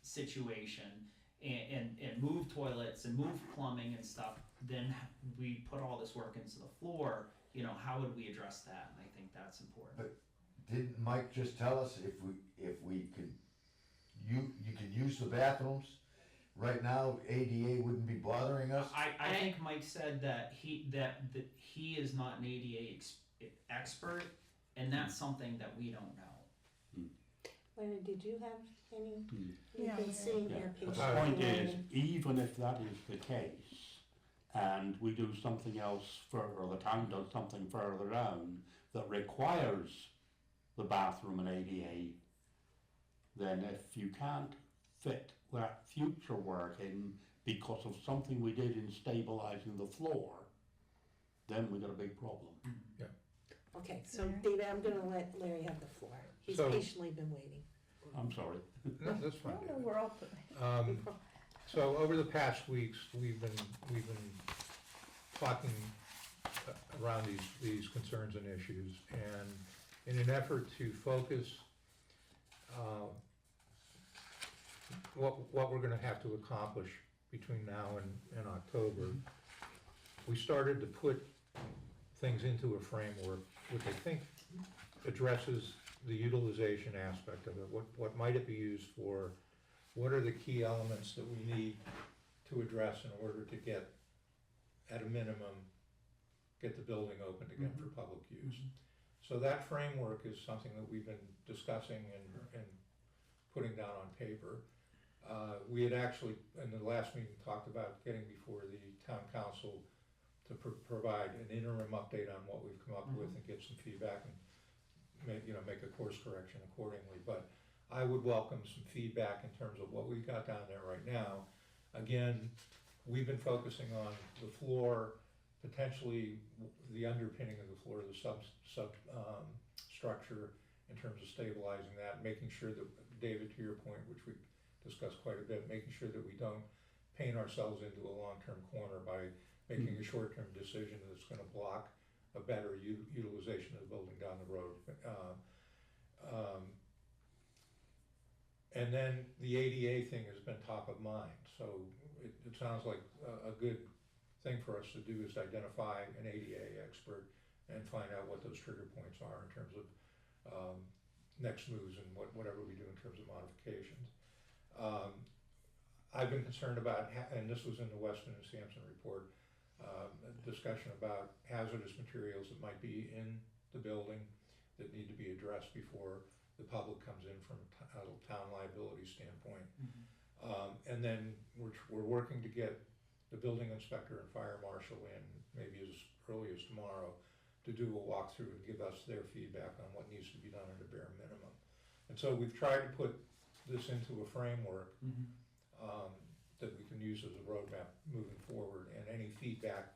Speaker 7: situation, and move toilets and move plumbing and stuff, then we put all this work into the floor, you know, how would we address that? And I think that's important.
Speaker 3: But didn't Mike just tell us if we could, you could use the bathrooms? Right now, ADA wouldn't be bothering us?
Speaker 7: I think Mike said that that he is not an ADA expert, and that's something that we don't know.
Speaker 1: Larry, did you have any,
Speaker 2: Yeah.
Speaker 1: you've been seeing
Speaker 5: Yeah.
Speaker 1: your
Speaker 5: But
Speaker 1: patient.
Speaker 5: the point is,
Speaker 1: and-
Speaker 5: even if that is the case, and we do something else further, or the town does something further down that requires the bathroom and ADA, then if you can't fit that future work in because of something we did in stabilizing the floor, then we got a big problem.
Speaker 1: Okay, so David, I'm gonna let Larry have the floor. He's
Speaker 8: So-
Speaker 1: patiently been waiting.
Speaker 5: I'm sorry.
Speaker 8: No, that's fine.
Speaker 2: No,
Speaker 8: David.
Speaker 2: we're all,
Speaker 8: So over the past weeks, we've been talking around these concerns and issues, and in an effort to focus what we're gonna have to accomplish between now and October, we started to put things into a framework, which I think addresses the utilization aspect of it. What might it be used for? What are the key elements that we need to address in order to get, at a minimum, get the building opened again for public use? So that framework is something that we've been discussing and putting down on paper. We had actually, in the last meeting, talked about getting before the town council to provide an interim update on what we've come up with and get some feedback and make a course correction accordingly. But I would welcome some feedback in terms of what we've got down there right now. Again, we've been focusing on the floor, potentially the underpinning of the floor, the structure in terms of stabilizing that, making sure that, David, to your point, which we discussed quite a bit, making sure that we don't paint ourselves into a long-term corner by making a short-term decision that's gonna block a better utilization of the building down the road. And then the ADA thing has been top of mind, so it sounds like a good thing for us to do is to identify an ADA expert and find out what those trigger points are in terms of next moves and whatever we do in terms of modifications. I've been concerned about, and this was in the Weston and Sampson report, a discussion about hazardous materials that might be in the building that need to be addressed before the public comes in from a town liability standpoint. And then we're working to get the building inspector and fire marshal in, maybe as early as tomorrow, to do a walkthrough and give us their feedback on what needs to be done at a bare minimum. And so we've tried to put this into a framework that we can use as a roadmap moving forward, and any feedback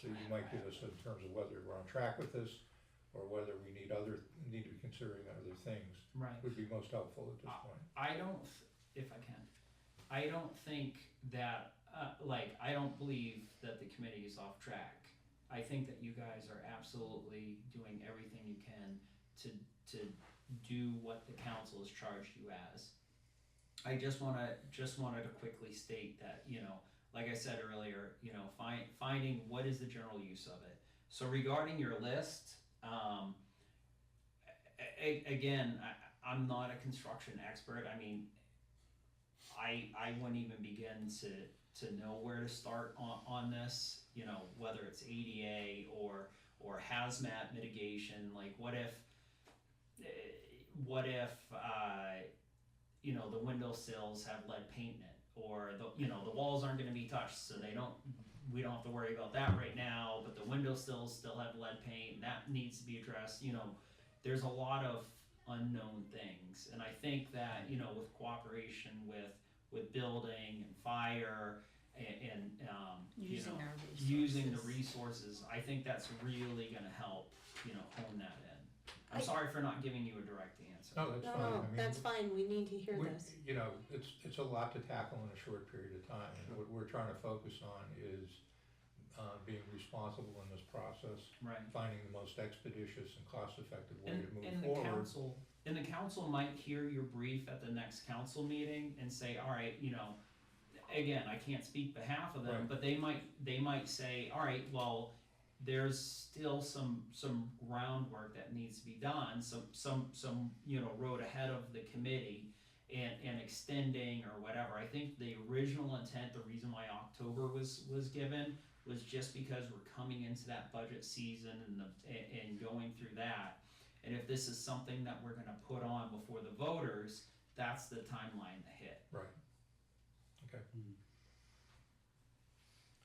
Speaker 8: that you might give us in terms of whether we're on track with this or whether we need to be considering other things
Speaker 7: Right.
Speaker 8: would be most helpful at this point.
Speaker 7: I don't, if I can, I don't think that, I don't believe that the committee is off track. I think that you guys are absolutely doing everything you can to do what the council has charged you as. I just wanted to quickly state that, like I said earlier, finding what is the general use of it. So regarding your list, again, I'm not a construction expert. I mean, I wouldn't even begin to know where to start on this, whether it's ADA or hazmat mitigation. Like, what if the windowsills have lead paint in it, or the walls aren't going to be touched, so we don't have to worry about that right now, but the windowsills still have lead paint, and that needs to be addressed. There's a lot of unknown things, and I think that with cooperation with building and fire and
Speaker 2: using our resources.
Speaker 7: using the resources, I think that's really going to help hone that in. I'm sorry for not giving you a direct answer.
Speaker 8: No, that's fine. I
Speaker 1: No,
Speaker 8: mean,
Speaker 1: that's fine, we need to hear
Speaker 8: we-
Speaker 1: this.
Speaker 8: It's a lot to tackle in a short period of time, and what we're trying to focus on is being responsible in this process,
Speaker 7: Right.
Speaker 8: finding the most expeditious and cost-effective way
Speaker 7: And,
Speaker 8: to move
Speaker 7: and
Speaker 8: forward.
Speaker 7: the council might hear your brief at the next council meeting and say, all right, again, I can't speak behalf of them,
Speaker 8: Right.
Speaker 7: but they might say, all right, well, there's still some groundwork that needs to be done, some road ahead of the committee and extending or whatever. I think the original intent, the reason why October was given was just because we're coming into that budget season and going through that. And if this is something that we're gonna put on before the voters, that's the timeline to hit.
Speaker 8: Right. Okay,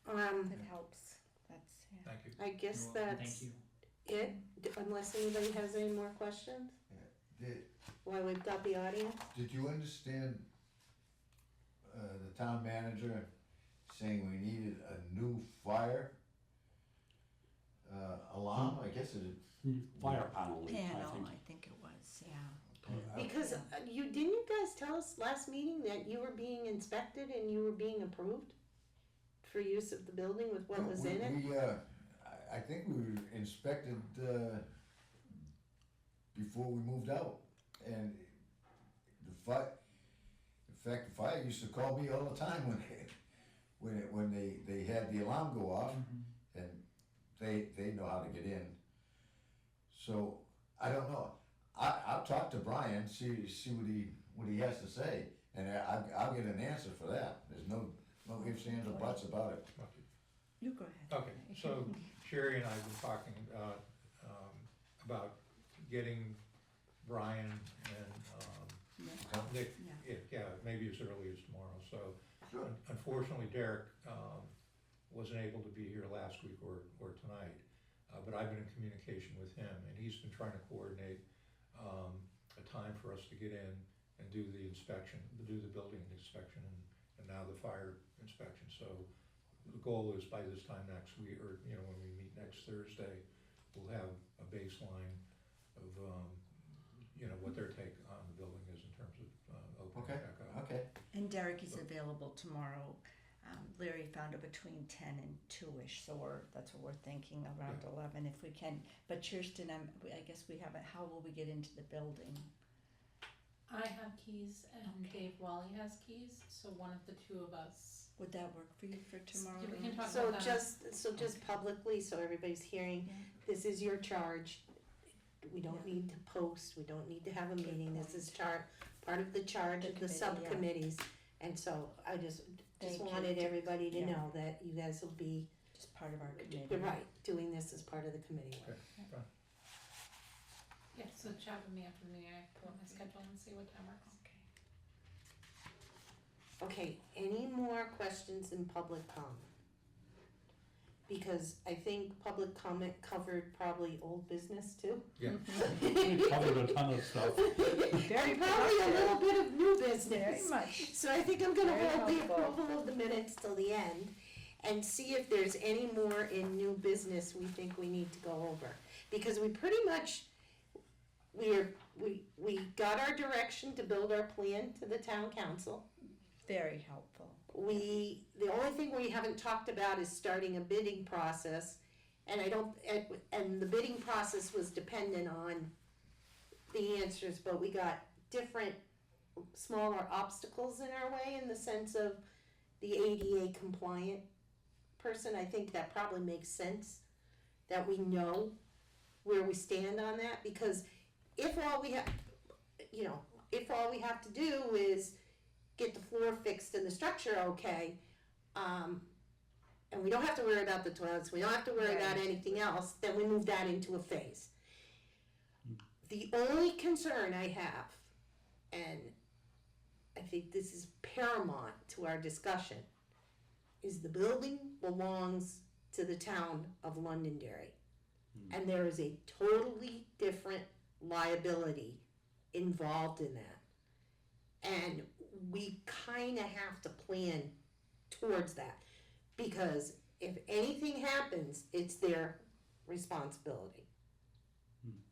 Speaker 2: That helps, that's, yeah.
Speaker 8: thank you.
Speaker 1: I guess
Speaker 7: You're welcome.
Speaker 1: that's
Speaker 7: Thank you.
Speaker 1: it, unless anybody has any more questions, while we've got the audience.
Speaker 3: Did you understand, the town manager saying we needed a new fire, alarm? I guess it,
Speaker 5: Fire panel, I
Speaker 2: Panel,
Speaker 5: think.
Speaker 2: I think it was, yeah.
Speaker 1: Because didn't you guys tell us last meeting that you were being inspected and you were being approved for use of the building with what was in it?
Speaker 3: I think we were inspected, before we moved out, and in fact, the fire used to call me all the time when they had the alarm go off, and they know how to get in. So, I don't know, I'll talk to Brian, see what he has to say, and I'll get an answer for that. There's no ifs, ands, or buts about it.
Speaker 8: Okay.
Speaker 2: You go ahead.
Speaker 8: Okay, so Sherry and I have been talking about getting Brian and Nick, yeah, maybe as early as tomorrow. So
Speaker 3: Sure.
Speaker 8: unfortunately, Derek wasn't able to be here last week or tonight, but I've been in communication with him, and he's been trying to coordinate a time for us to get in and do the inspection, do the building inspection, and now the fire inspection. So the goal is by this time next week, or, when we meet next Thursday, we'll have a baseline of, what their take on the building is in terms of opening back up.
Speaker 3: Okay.
Speaker 2: And Derek is available tomorrow. Larry found it between 10 and 2-ish, so that's what we're thinking, around 11 if we can. But Kirsten, I guess we haven't, how will we get into the building?
Speaker 4: I have keys and Dave Wally has keys, so one of the two of us.
Speaker 2: Would that work for you for tomorrow?
Speaker 4: Yeah, we can talk
Speaker 1: So
Speaker 4: about that.
Speaker 1: just publicly, so everybody's hearing,
Speaker 2: Yeah.
Speaker 1: this is your charge. We don't need to post, we don't need to have a meeting, this is part of the charge
Speaker 2: The
Speaker 1: of the
Speaker 2: committee, yeah.
Speaker 1: subcommittees. And so I just
Speaker 2: Thank you.
Speaker 1: wanted everybody to
Speaker 2: Yeah.
Speaker 1: know that you guys will be,
Speaker 2: Just part of our committee.
Speaker 1: you're right, doing this as part of the committee work.
Speaker 4: Yeah, so chat with me after the meeting, I pull up my schedule and see what time works.
Speaker 2: Okay.
Speaker 1: Okay, any more questions in public comment? Because I think public comment covered probably old business too.
Speaker 8: Yeah.
Speaker 5: We covered a ton of stuff.
Speaker 2: Very
Speaker 1: And probably a little
Speaker 2: productive.
Speaker 1: bit of new
Speaker 2: Very
Speaker 1: business.
Speaker 2: much.
Speaker 1: So I think I'm gonna
Speaker 2: Very
Speaker 1: hold the
Speaker 2: helpful.
Speaker 1: approval of the minutes till the end and see if there's any more in new business we think we need to go over. Because we pretty much, we got our direction to build our plan to the town council.
Speaker 2: Very helpful.
Speaker 1: The only thing we haven't talked about is starting a bidding process. And and the bidding process was dependent on the answers, but we got different smaller obstacles in our way in the sense of the ADA compliant person. I think that probably makes sense, that we know where we stand on that, because if all we have to do is get the floor fixed and the structure okay, and we don't have to worry about the toilets, we don't have to worry about anything else, then we move that into a phase. The only concern I have, and I think this is paramount to our discussion, is the building belongs to the town of Londonderry. And there is a totally different liability involved in that. And we kinda have to plan towards that, because if anything happens, it's their responsibility.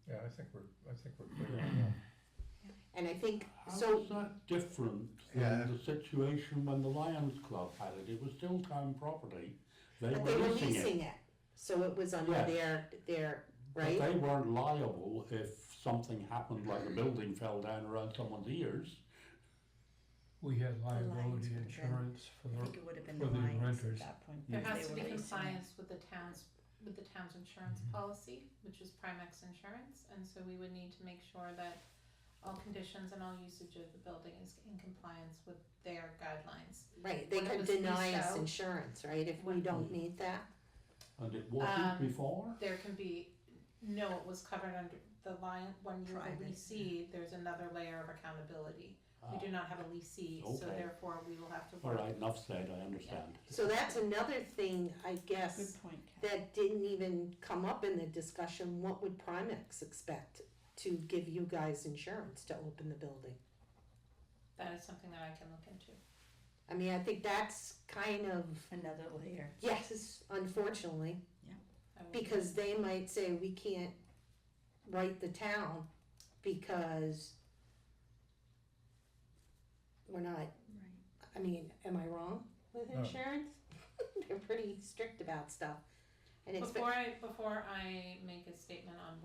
Speaker 8: Yeah, I think we're clear on that.
Speaker 1: And I think,
Speaker 5: How
Speaker 1: so,
Speaker 5: is that different
Speaker 3: Yeah.
Speaker 5: than the situation when the Lions Club had it? It was still town property. They
Speaker 1: but
Speaker 5: were
Speaker 1: they were
Speaker 5: leasing
Speaker 1: leasing
Speaker 5: it.
Speaker 1: it, so it was under
Speaker 5: Yes.
Speaker 1: their,
Speaker 5: But
Speaker 1: right?
Speaker 5: they weren't liable if something happened, like a building fell down around someone's ears.
Speaker 9: we had
Speaker 2: lines
Speaker 9: liability
Speaker 2: would have been-
Speaker 9: insurance for
Speaker 2: I
Speaker 9: the,
Speaker 2: think it would have been
Speaker 9: for
Speaker 2: the
Speaker 9: the
Speaker 2: Lions
Speaker 9: renters.
Speaker 2: at that point.
Speaker 4: There
Speaker 2: because
Speaker 4: has
Speaker 2: they
Speaker 4: to be
Speaker 2: were leasing it.
Speaker 4: compliance with the town's insurance
Speaker 9: Mhm.
Speaker 4: policy, which is Primex Insurance, and so we would need to make sure that all conditions and all usage of the building is in compliance with their guidelines.
Speaker 1: Right, they
Speaker 4: When it
Speaker 1: could
Speaker 4: was
Speaker 1: deny
Speaker 4: leased
Speaker 1: us
Speaker 4: out-
Speaker 1: insurance, right, if we
Speaker 4: When-
Speaker 1: don't meet that?
Speaker 5: And it wasn't
Speaker 4: Um,
Speaker 5: before?
Speaker 4: There can be, no, it was covered under the line, when you're a
Speaker 2: Private.
Speaker 4: leasee, there's another layer of accountability. We do not have a leasee, so
Speaker 5: Okay.
Speaker 4: therefore we will have to
Speaker 5: All
Speaker 4: work.
Speaker 5: right, enough said, I understand.
Speaker 1: So that's another thing, I guess,
Speaker 2: Good point, Kat.
Speaker 1: that didn't even come up in the discussion. What would Primex expect to give you guys insurance to open the building?
Speaker 4: That is something that I can look into.
Speaker 1: I mean, I think that's kind of,
Speaker 2: Another layer.
Speaker 1: yes, unfortunately,
Speaker 4: I will-
Speaker 1: because they might say we can't write the town because we're not,
Speaker 2: Right.
Speaker 1: I mean, am I wrong with
Speaker 8: No.
Speaker 1: insurance? They're pretty strict about stuff. And it's,
Speaker 4: Before I make a statement on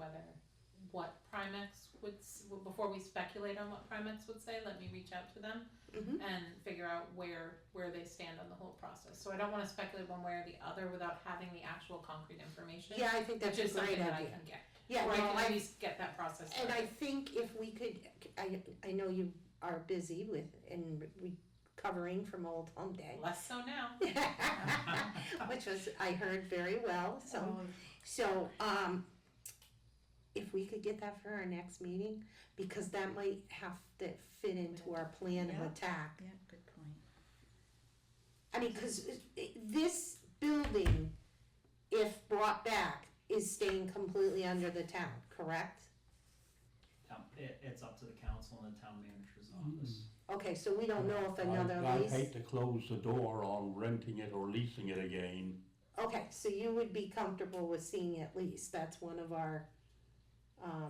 Speaker 4: what Primex would, before we speculate on what Primex would say, let me reach out to them
Speaker 1: Mhm.
Speaker 4: and figure out where they stand on the whole process. So I don't wanna speculate one way or the other without having the actual concrete information.
Speaker 1: Yeah, I think that's
Speaker 4: Which
Speaker 1: a
Speaker 4: is
Speaker 1: great
Speaker 4: something that I
Speaker 1: idea.
Speaker 4: can get.
Speaker 1: Yeah,
Speaker 4: Or I
Speaker 1: no,
Speaker 4: can at
Speaker 1: I,
Speaker 4: least get that process
Speaker 1: and I
Speaker 4: started.
Speaker 1: think if we could, I know you are busy with, and recovering from Old Home Day.
Speaker 4: Less so now.
Speaker 1: Which was, I heard very well, so,
Speaker 2: Oh,
Speaker 1: so, if we could get that for our next meeting, because that might have to fit into our plan of
Speaker 2: Yeah.
Speaker 1: attack.
Speaker 2: yeah, good point.
Speaker 1: I mean, cause this building, if brought back, is staying completely under the town, correct?
Speaker 7: It's up to the council and the town manager's office.
Speaker 1: Okay, so we don't know if another
Speaker 5: I
Speaker 1: lease,
Speaker 5: hate to close the door on renting it or leasing it again.
Speaker 1: okay, so you would be comfortable with seeing it leased, that's one of our,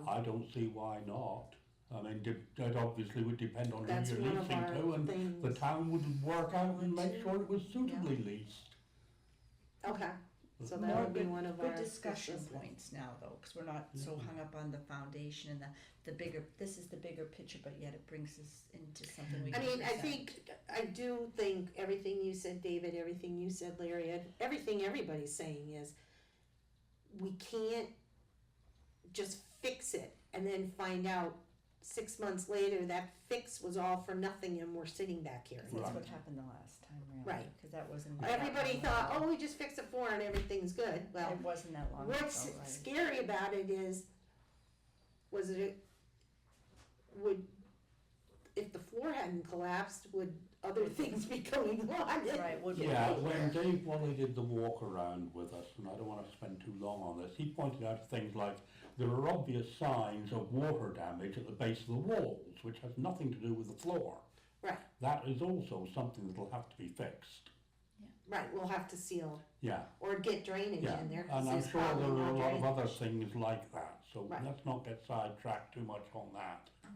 Speaker 5: I don't see why not. I mean, that obviously would depend on
Speaker 1: that's
Speaker 5: who you're
Speaker 1: one of
Speaker 5: leasing
Speaker 1: our
Speaker 5: to, and
Speaker 1: things.
Speaker 5: the town would work out and make sure it was suitably leased.
Speaker 1: Okay, so that
Speaker 2: More
Speaker 1: would be
Speaker 2: good-
Speaker 1: one of our.
Speaker 2: Good discussion
Speaker 1: discussions.
Speaker 2: points now, though, because we're not so
Speaker 5: Mhm.
Speaker 2: hung up on the foundation and the bigger, this is the bigger picture, but yet it brings us into something we
Speaker 1: I
Speaker 2: can
Speaker 1: mean, I
Speaker 2: present.
Speaker 1: think, I do think everything you said, David, everything you said, Larry, everything everybody's saying is, we can't just fix it and then find out 6 months later that fix was all for nothing and we're sitting back here.
Speaker 2: That's
Speaker 5: Right.
Speaker 2: what happened the last time, really.
Speaker 1: Right.
Speaker 2: Because that wasn't.
Speaker 1: Everybody
Speaker 2: that
Speaker 1: thought,
Speaker 2: long
Speaker 1: oh, we just fixed it for and everything's good,
Speaker 2: ago.
Speaker 1: well,
Speaker 2: It wasn't that long ago,
Speaker 1: what's
Speaker 2: right.
Speaker 1: scary about it is, if the floor hadn't collapsed, would other things be going on?
Speaker 2: Right, would be.
Speaker 5: Yeah, when Dave Wally did the walk around with us, and I don't wanna spend too long on this, he pointed out things like there are obvious signs of water damage at the base of the walls, which has nothing to do with the floor.
Speaker 1: Right.
Speaker 5: That is also something that'll have to be fixed.
Speaker 1: Right, we'll have to seal,
Speaker 5: Yeah,
Speaker 1: or get drainage
Speaker 5: yeah,
Speaker 1: in there, cause
Speaker 5: and I'm
Speaker 1: there's
Speaker 5: sure there
Speaker 1: probably
Speaker 5: are a
Speaker 1: no
Speaker 5: lot of
Speaker 1: drainage.
Speaker 5: other things like that, so
Speaker 1: Right.
Speaker 5: let's not get sidetracked too much on that.
Speaker 2: Right.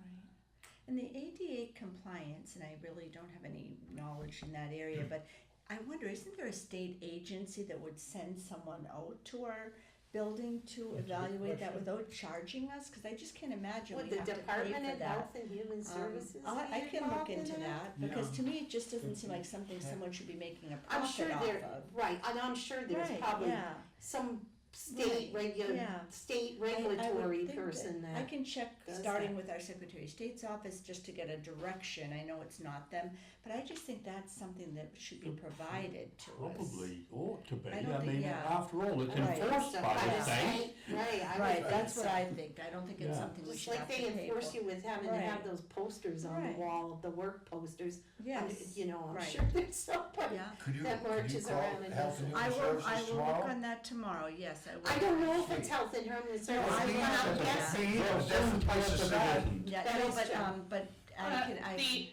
Speaker 2: And the ADA compliance, and I really don't have any knowledge in that area, but I wonder, isn't there a state agency that would send someone out to our building to
Speaker 8: That's a good
Speaker 2: evaluate that
Speaker 8: question.
Speaker 2: without charging us? Cause I just can't imagine
Speaker 1: Would
Speaker 2: we
Speaker 1: the
Speaker 2: have to pay
Speaker 1: Department
Speaker 2: for
Speaker 1: of
Speaker 2: that.
Speaker 1: Health and Human Services
Speaker 2: I
Speaker 1: be
Speaker 2: can look
Speaker 1: involved in
Speaker 2: into that, because
Speaker 5: Yeah.
Speaker 2: to me, it just doesn't seem like something someone should be making a
Speaker 1: I'm sure
Speaker 2: profit off
Speaker 1: there,
Speaker 2: of.
Speaker 1: right, and I'm sure there's
Speaker 2: Right,
Speaker 1: probably
Speaker 2: yeah.
Speaker 1: some state
Speaker 2: Right, yeah.
Speaker 1: state
Speaker 2: I would
Speaker 1: regulatory
Speaker 2: think
Speaker 1: person
Speaker 2: I
Speaker 1: that,
Speaker 2: can check,
Speaker 1: does
Speaker 2: starting
Speaker 1: that.
Speaker 2: with our Secretary of State's office, just to get a direction, I know it's not them, but I just think that's something that should be provided to us.
Speaker 5: Probably ought to be,
Speaker 2: I
Speaker 5: I
Speaker 2: don't think-
Speaker 5: mean,
Speaker 2: yeah.
Speaker 5: after all, it's
Speaker 2: Right.
Speaker 5: enforced by
Speaker 1: by
Speaker 5: the
Speaker 1: the
Speaker 5: state.
Speaker 1: state, right, I
Speaker 2: Right,
Speaker 1: would
Speaker 2: that's
Speaker 1: think
Speaker 2: what
Speaker 1: so.
Speaker 2: I think, I don't think it's
Speaker 5: Yeah.
Speaker 2: something we
Speaker 1: Just
Speaker 2: should
Speaker 1: like
Speaker 2: have to
Speaker 1: they
Speaker 2: pay
Speaker 1: enforce
Speaker 2: for.
Speaker 1: you with having to have
Speaker 2: Right.
Speaker 1: those posters on
Speaker 2: Right.
Speaker 1: the wall, the work posters,
Speaker 2: Yes,
Speaker 1: you know, I'm
Speaker 2: right.
Speaker 1: sure there's somebody
Speaker 2: yeah.
Speaker 1: that marches around and
Speaker 3: Health
Speaker 1: does
Speaker 3: and
Speaker 1: it.
Speaker 3: Human
Speaker 2: I will
Speaker 3: Services
Speaker 2: look
Speaker 3: tomorrow?
Speaker 2: on that tomorrow, yes, I will.
Speaker 1: I don't know if it's Health and Human Services,
Speaker 2: I
Speaker 1: but
Speaker 2: will
Speaker 1: I'm
Speaker 2: look at
Speaker 1: guessing.
Speaker 3: Me, but that's the place to sit in.
Speaker 2: Yeah,
Speaker 1: That
Speaker 2: no,
Speaker 1: is true.
Speaker 2: but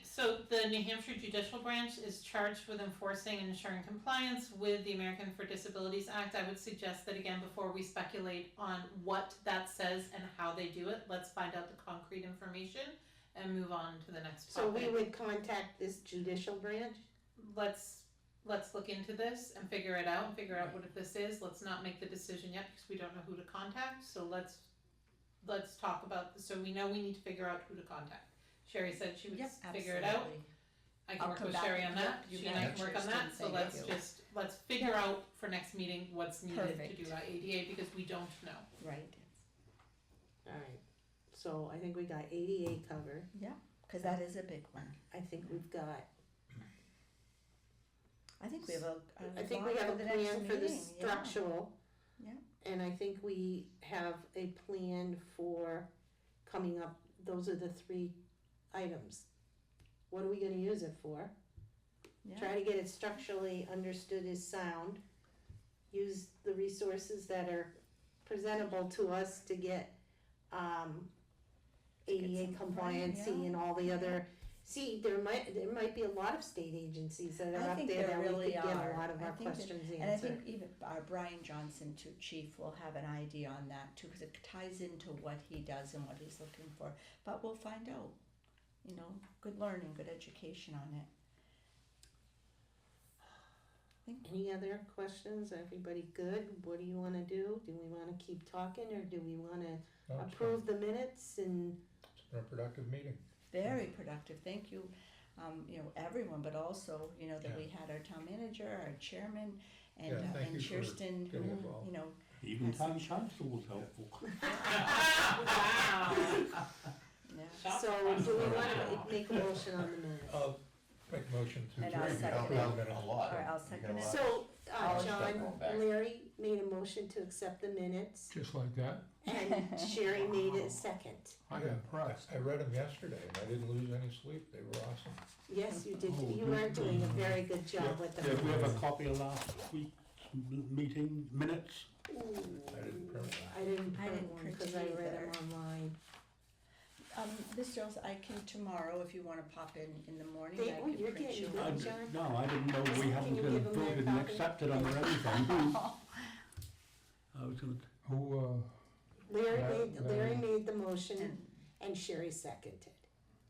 Speaker 4: So the New Hampshire Judicial Branch is charged with enforcing and ensuring compliance with the American for Disabilities Act. I would suggest that again, before we speculate on what that says and how they do it, let's find out the concrete information and move on to the next
Speaker 1: So
Speaker 4: topic.
Speaker 1: we would contact this judicial branch?
Speaker 4: Let's look into this and figure it out and figure out what this is. Let's not make the decision yet because we don't know who to contact. So let's talk about, so we know we need to figure out who to contact. Sherry said she would
Speaker 2: Yep,
Speaker 4: figure it out.
Speaker 2: absolutely.
Speaker 4: I can
Speaker 2: I'll
Speaker 4: work
Speaker 2: come
Speaker 4: with
Speaker 2: back.
Speaker 4: Sherry on that,
Speaker 2: You
Speaker 4: she and I
Speaker 2: bet.
Speaker 4: can work on that, so
Speaker 2: Thank
Speaker 4: let's
Speaker 2: you.
Speaker 4: just, let's figure out for next meeting what's needed to
Speaker 2: Perfect.
Speaker 4: do our ADA, because we don't know.
Speaker 2: Right,
Speaker 1: Alright, so I think we got ADA covered,
Speaker 2: cause that is a big one.
Speaker 1: I think we've got,
Speaker 2: I think we have a
Speaker 1: I think
Speaker 2: lot
Speaker 1: we have a
Speaker 2: for the next
Speaker 1: plan for the
Speaker 2: meeting, yeah.
Speaker 1: structural.
Speaker 2: Yeah.
Speaker 1: And I think we have a plan for coming up, those are the 3 items. What are we gonna use it for?
Speaker 2: Yeah.
Speaker 1: Try to get it structurally understood as sound. Use the resources that are presentable to us to get, ADA
Speaker 2: some
Speaker 1: compliancy
Speaker 2: yeah.
Speaker 1: and all the other, see, there might be a lot of state agencies that are
Speaker 2: I
Speaker 1: up
Speaker 2: think
Speaker 1: there
Speaker 2: there
Speaker 1: that we
Speaker 2: really
Speaker 1: could get
Speaker 2: are.
Speaker 1: a lot of
Speaker 2: I
Speaker 1: our
Speaker 2: think that-
Speaker 1: questions answered.
Speaker 2: And I think even Brian Johnson, too, Chief, will have an idea on that too, because it ties into what he does and what he's looking for. But we'll find out, good learning, good education on it.
Speaker 1: Any other questions? Everybody good? What do you wanna do? Do we wanna keep talking or do we wanna
Speaker 8: No, it's
Speaker 1: approve the minutes and,
Speaker 8: It's been a productive meeting.
Speaker 2: Very productive, thank you, everyone, but also, that we
Speaker 8: Yeah.
Speaker 2: had our town manager, our chairman, and,
Speaker 8: Yeah, thank
Speaker 2: and
Speaker 8: you for
Speaker 2: Kirsten,
Speaker 8: getting
Speaker 2: who,
Speaker 8: involved.
Speaker 5: Even town council was helpful.
Speaker 4: Wow.
Speaker 2: yeah.
Speaker 1: so do we wanna make a motion on the minutes?
Speaker 8: I'll make a motion to
Speaker 2: And I'll
Speaker 8: adjourn.
Speaker 2: second
Speaker 8: Approve
Speaker 2: it.
Speaker 8: the minutes.
Speaker 3: A lot.
Speaker 2: All right, I'll
Speaker 3: You
Speaker 2: second
Speaker 3: got a
Speaker 2: it.
Speaker 3: lot.
Speaker 1: So,
Speaker 2: All
Speaker 1: John,
Speaker 3: going back.
Speaker 1: Larry made a motion to accept the minutes
Speaker 9: Just like that?
Speaker 1: and Sherry made a second.
Speaker 9: I'm
Speaker 8: Yeah,
Speaker 9: impressed.
Speaker 8: I read them yesterday and I didn't lose any sleep. They were awesome.
Speaker 1: Yes, you did,
Speaker 5: Oh,
Speaker 1: you are doing a very good job with the
Speaker 5: Did we have a
Speaker 1: minutes.
Speaker 5: copy of last week's meeting minutes?
Speaker 1: Ooh,
Speaker 8: I didn't print one.
Speaker 1: I didn't
Speaker 2: I
Speaker 1: print
Speaker 2: didn't
Speaker 1: one
Speaker 2: print
Speaker 1: because
Speaker 2: it
Speaker 1: I read them
Speaker 2: either.
Speaker 1: online.
Speaker 2: Miss Jones, I can tomorrow, if you wanna pop in the morning,
Speaker 1: They-
Speaker 2: I
Speaker 1: oh,
Speaker 2: can
Speaker 1: you're
Speaker 2: print
Speaker 1: getting
Speaker 2: you
Speaker 1: good.
Speaker 5: I
Speaker 2: one.
Speaker 5: d-
Speaker 1: John?
Speaker 5: No, I didn't know we
Speaker 1: Can
Speaker 5: hadn't
Speaker 1: you give them their
Speaker 5: voted and
Speaker 1: copy?
Speaker 5: accepted them or anything. I was gonna,
Speaker 9: Who,
Speaker 1: Larry
Speaker 9: Larry.
Speaker 1: made the motion and Sherry seconded.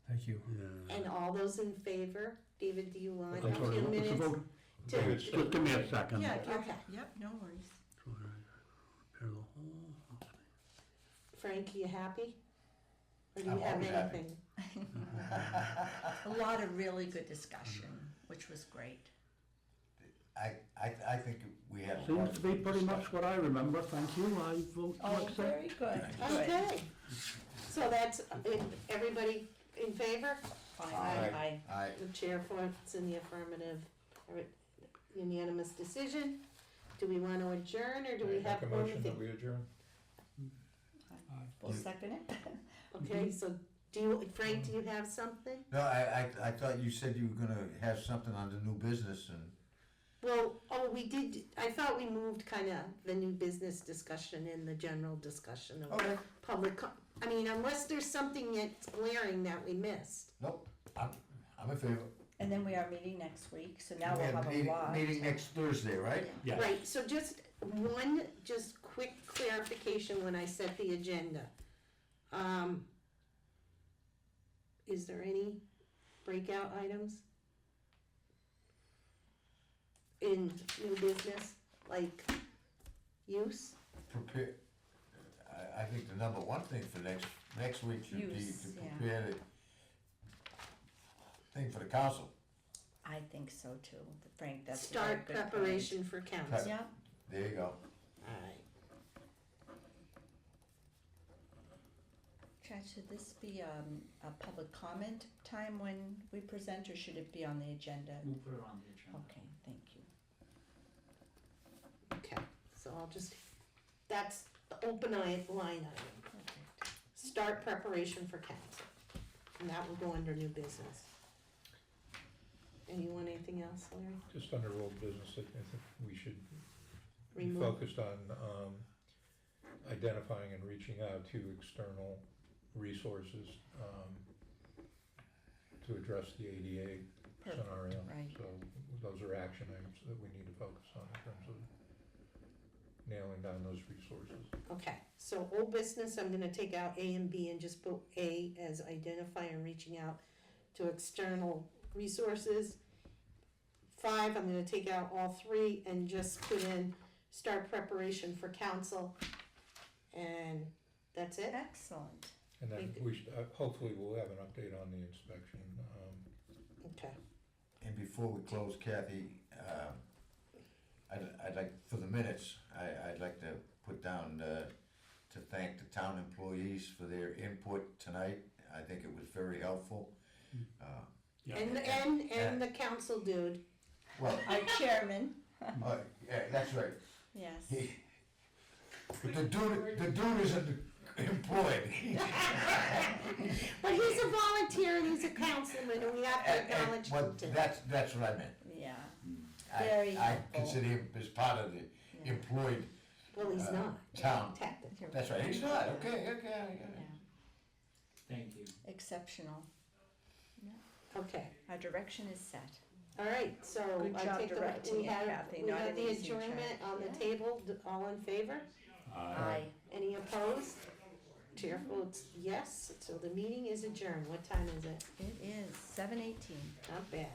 Speaker 9: thank you.
Speaker 5: yeah.
Speaker 1: And all those in favor, David, do you want a
Speaker 5: I'm sorry,
Speaker 1: few
Speaker 5: what was the
Speaker 1: minutes?
Speaker 5: vote?
Speaker 1: to-
Speaker 8: David,
Speaker 5: Just give me a second.
Speaker 2: Yeah,
Speaker 1: Okay.
Speaker 2: yep, no worries.
Speaker 5: Repair the whole-
Speaker 1: Frank, you happy? Or do you
Speaker 3: I'm
Speaker 1: have
Speaker 3: always happy.
Speaker 1: anything?
Speaker 2: A lot of really good discussion, which was great.
Speaker 3: I think we had. a lot
Speaker 5: Seems to
Speaker 3: of
Speaker 5: be
Speaker 3: good
Speaker 5: pretty much
Speaker 3: discussion.
Speaker 5: what I remember, thank you, I vote to
Speaker 2: Oh,
Speaker 5: accept.
Speaker 2: very good, good.
Speaker 1: Okay, so that's, everybody in favor?
Speaker 2: Fine,
Speaker 3: Aye. Aye.
Speaker 1: The chair votes in the affirmative, unanimous decision. Do we want to adjourn or do we
Speaker 8: I
Speaker 1: have
Speaker 8: make a motion that
Speaker 1: anything?
Speaker 8: we adjourn.
Speaker 2: We'll second it.
Speaker 1: Okay, so Frank, do you have something?
Speaker 3: No, I thought you said you were gonna have something on the new business and.
Speaker 1: Well, we did, I thought we moved kind of the new business discussion in the general discussion of
Speaker 3: Okay.
Speaker 1: I mean, unless there's something that's glaring that we missed.
Speaker 3: Nope, I'm in favor.
Speaker 2: And then we are meeting next week, so now
Speaker 3: We
Speaker 2: we'll
Speaker 3: have
Speaker 2: have a
Speaker 3: meeting-
Speaker 2: lot.
Speaker 3: Meeting next Thursday, right?
Speaker 5: Yes.
Speaker 1: Right, so just quick clarification when I set the agenda. Is there any breakout items in new business, like use?
Speaker 3: Prepare, I think the number one thing for next week should be
Speaker 2: Use,
Speaker 3: to
Speaker 2: yeah.
Speaker 3: prepare the thing for the council.
Speaker 2: I think so too, Frank, that's a very
Speaker 1: Start
Speaker 2: good point.
Speaker 1: preparation for council.
Speaker 2: Yep,
Speaker 3: There you go.
Speaker 1: Alright,
Speaker 2: Chad, should this be, a public comment time when we present, or should it be on the agenda?
Speaker 7: We'll put it on the agenda.
Speaker 2: Okay, thank you.
Speaker 1: okay, so that's the open line item.
Speaker 2: Perfect.
Speaker 1: Start preparation for council, and that will go under new business. And you want anything else, Larry?
Speaker 8: Just under old business, I think we should be
Speaker 1: Remove.
Speaker 8: focused on, identifying and reaching out to external resources, to address the ADA
Speaker 2: Perfect,
Speaker 8: scenario.
Speaker 2: right.
Speaker 8: So those are action items that we need to focus on in terms of nailing down those resources.
Speaker 1: Okay, so old business, I'm gonna take out A and B and just put A as identify and reaching out to external resources. 5, I'm gonna take out all 3 and just put in start preparation for council. And that's it?
Speaker 8: And then
Speaker 1: Thank you.
Speaker 8: we should, hopefully we'll have an update on the inspection,
Speaker 1: Okay,
Speaker 3: before we close, Kathy, I'd like, for the minutes, I'd like to put down, to thank the town employees for their input tonight. I think it was very helpful.
Speaker 5: Yeah.
Speaker 1: And the council dude.
Speaker 3: Well,
Speaker 2: Our chairman,
Speaker 3: yeah, that's right.
Speaker 2: yes.
Speaker 3: But the dude isn't employed.
Speaker 1: But he's a volunteer and he's a councilman and we have to acknowledge
Speaker 3: Well,
Speaker 1: him too.
Speaker 3: that's what I meant.
Speaker 2: Yeah,
Speaker 3: I-
Speaker 2: Very
Speaker 3: I
Speaker 2: helpful.
Speaker 3: consider him as part of the
Speaker 2: Yeah.
Speaker 3: employed
Speaker 1: Well, he's not,
Speaker 3: town.
Speaker 1: technically.
Speaker 3: That's right, he's not, okay, I get
Speaker 2: Yeah,
Speaker 3: it.
Speaker 7: Thank you.
Speaker 2: exceptional.
Speaker 1: Okay,
Speaker 2: Our direction is set.
Speaker 1: all right, so
Speaker 2: Good
Speaker 1: I
Speaker 2: job
Speaker 1: take
Speaker 2: directing
Speaker 1: we
Speaker 2: it,
Speaker 1: have,
Speaker 2: Kathy,
Speaker 1: we
Speaker 2: not
Speaker 1: have
Speaker 2: an
Speaker 1: the
Speaker 2: easy
Speaker 1: adjournment
Speaker 2: charge.
Speaker 1: on the
Speaker 2: Yeah.
Speaker 1: table, all in favor?
Speaker 2: Aye.
Speaker 1: Any opposed? Chair votes yes, so the meeting is adjourned. What time is it?
Speaker 2: It is 7:18.
Speaker 1: Not bad.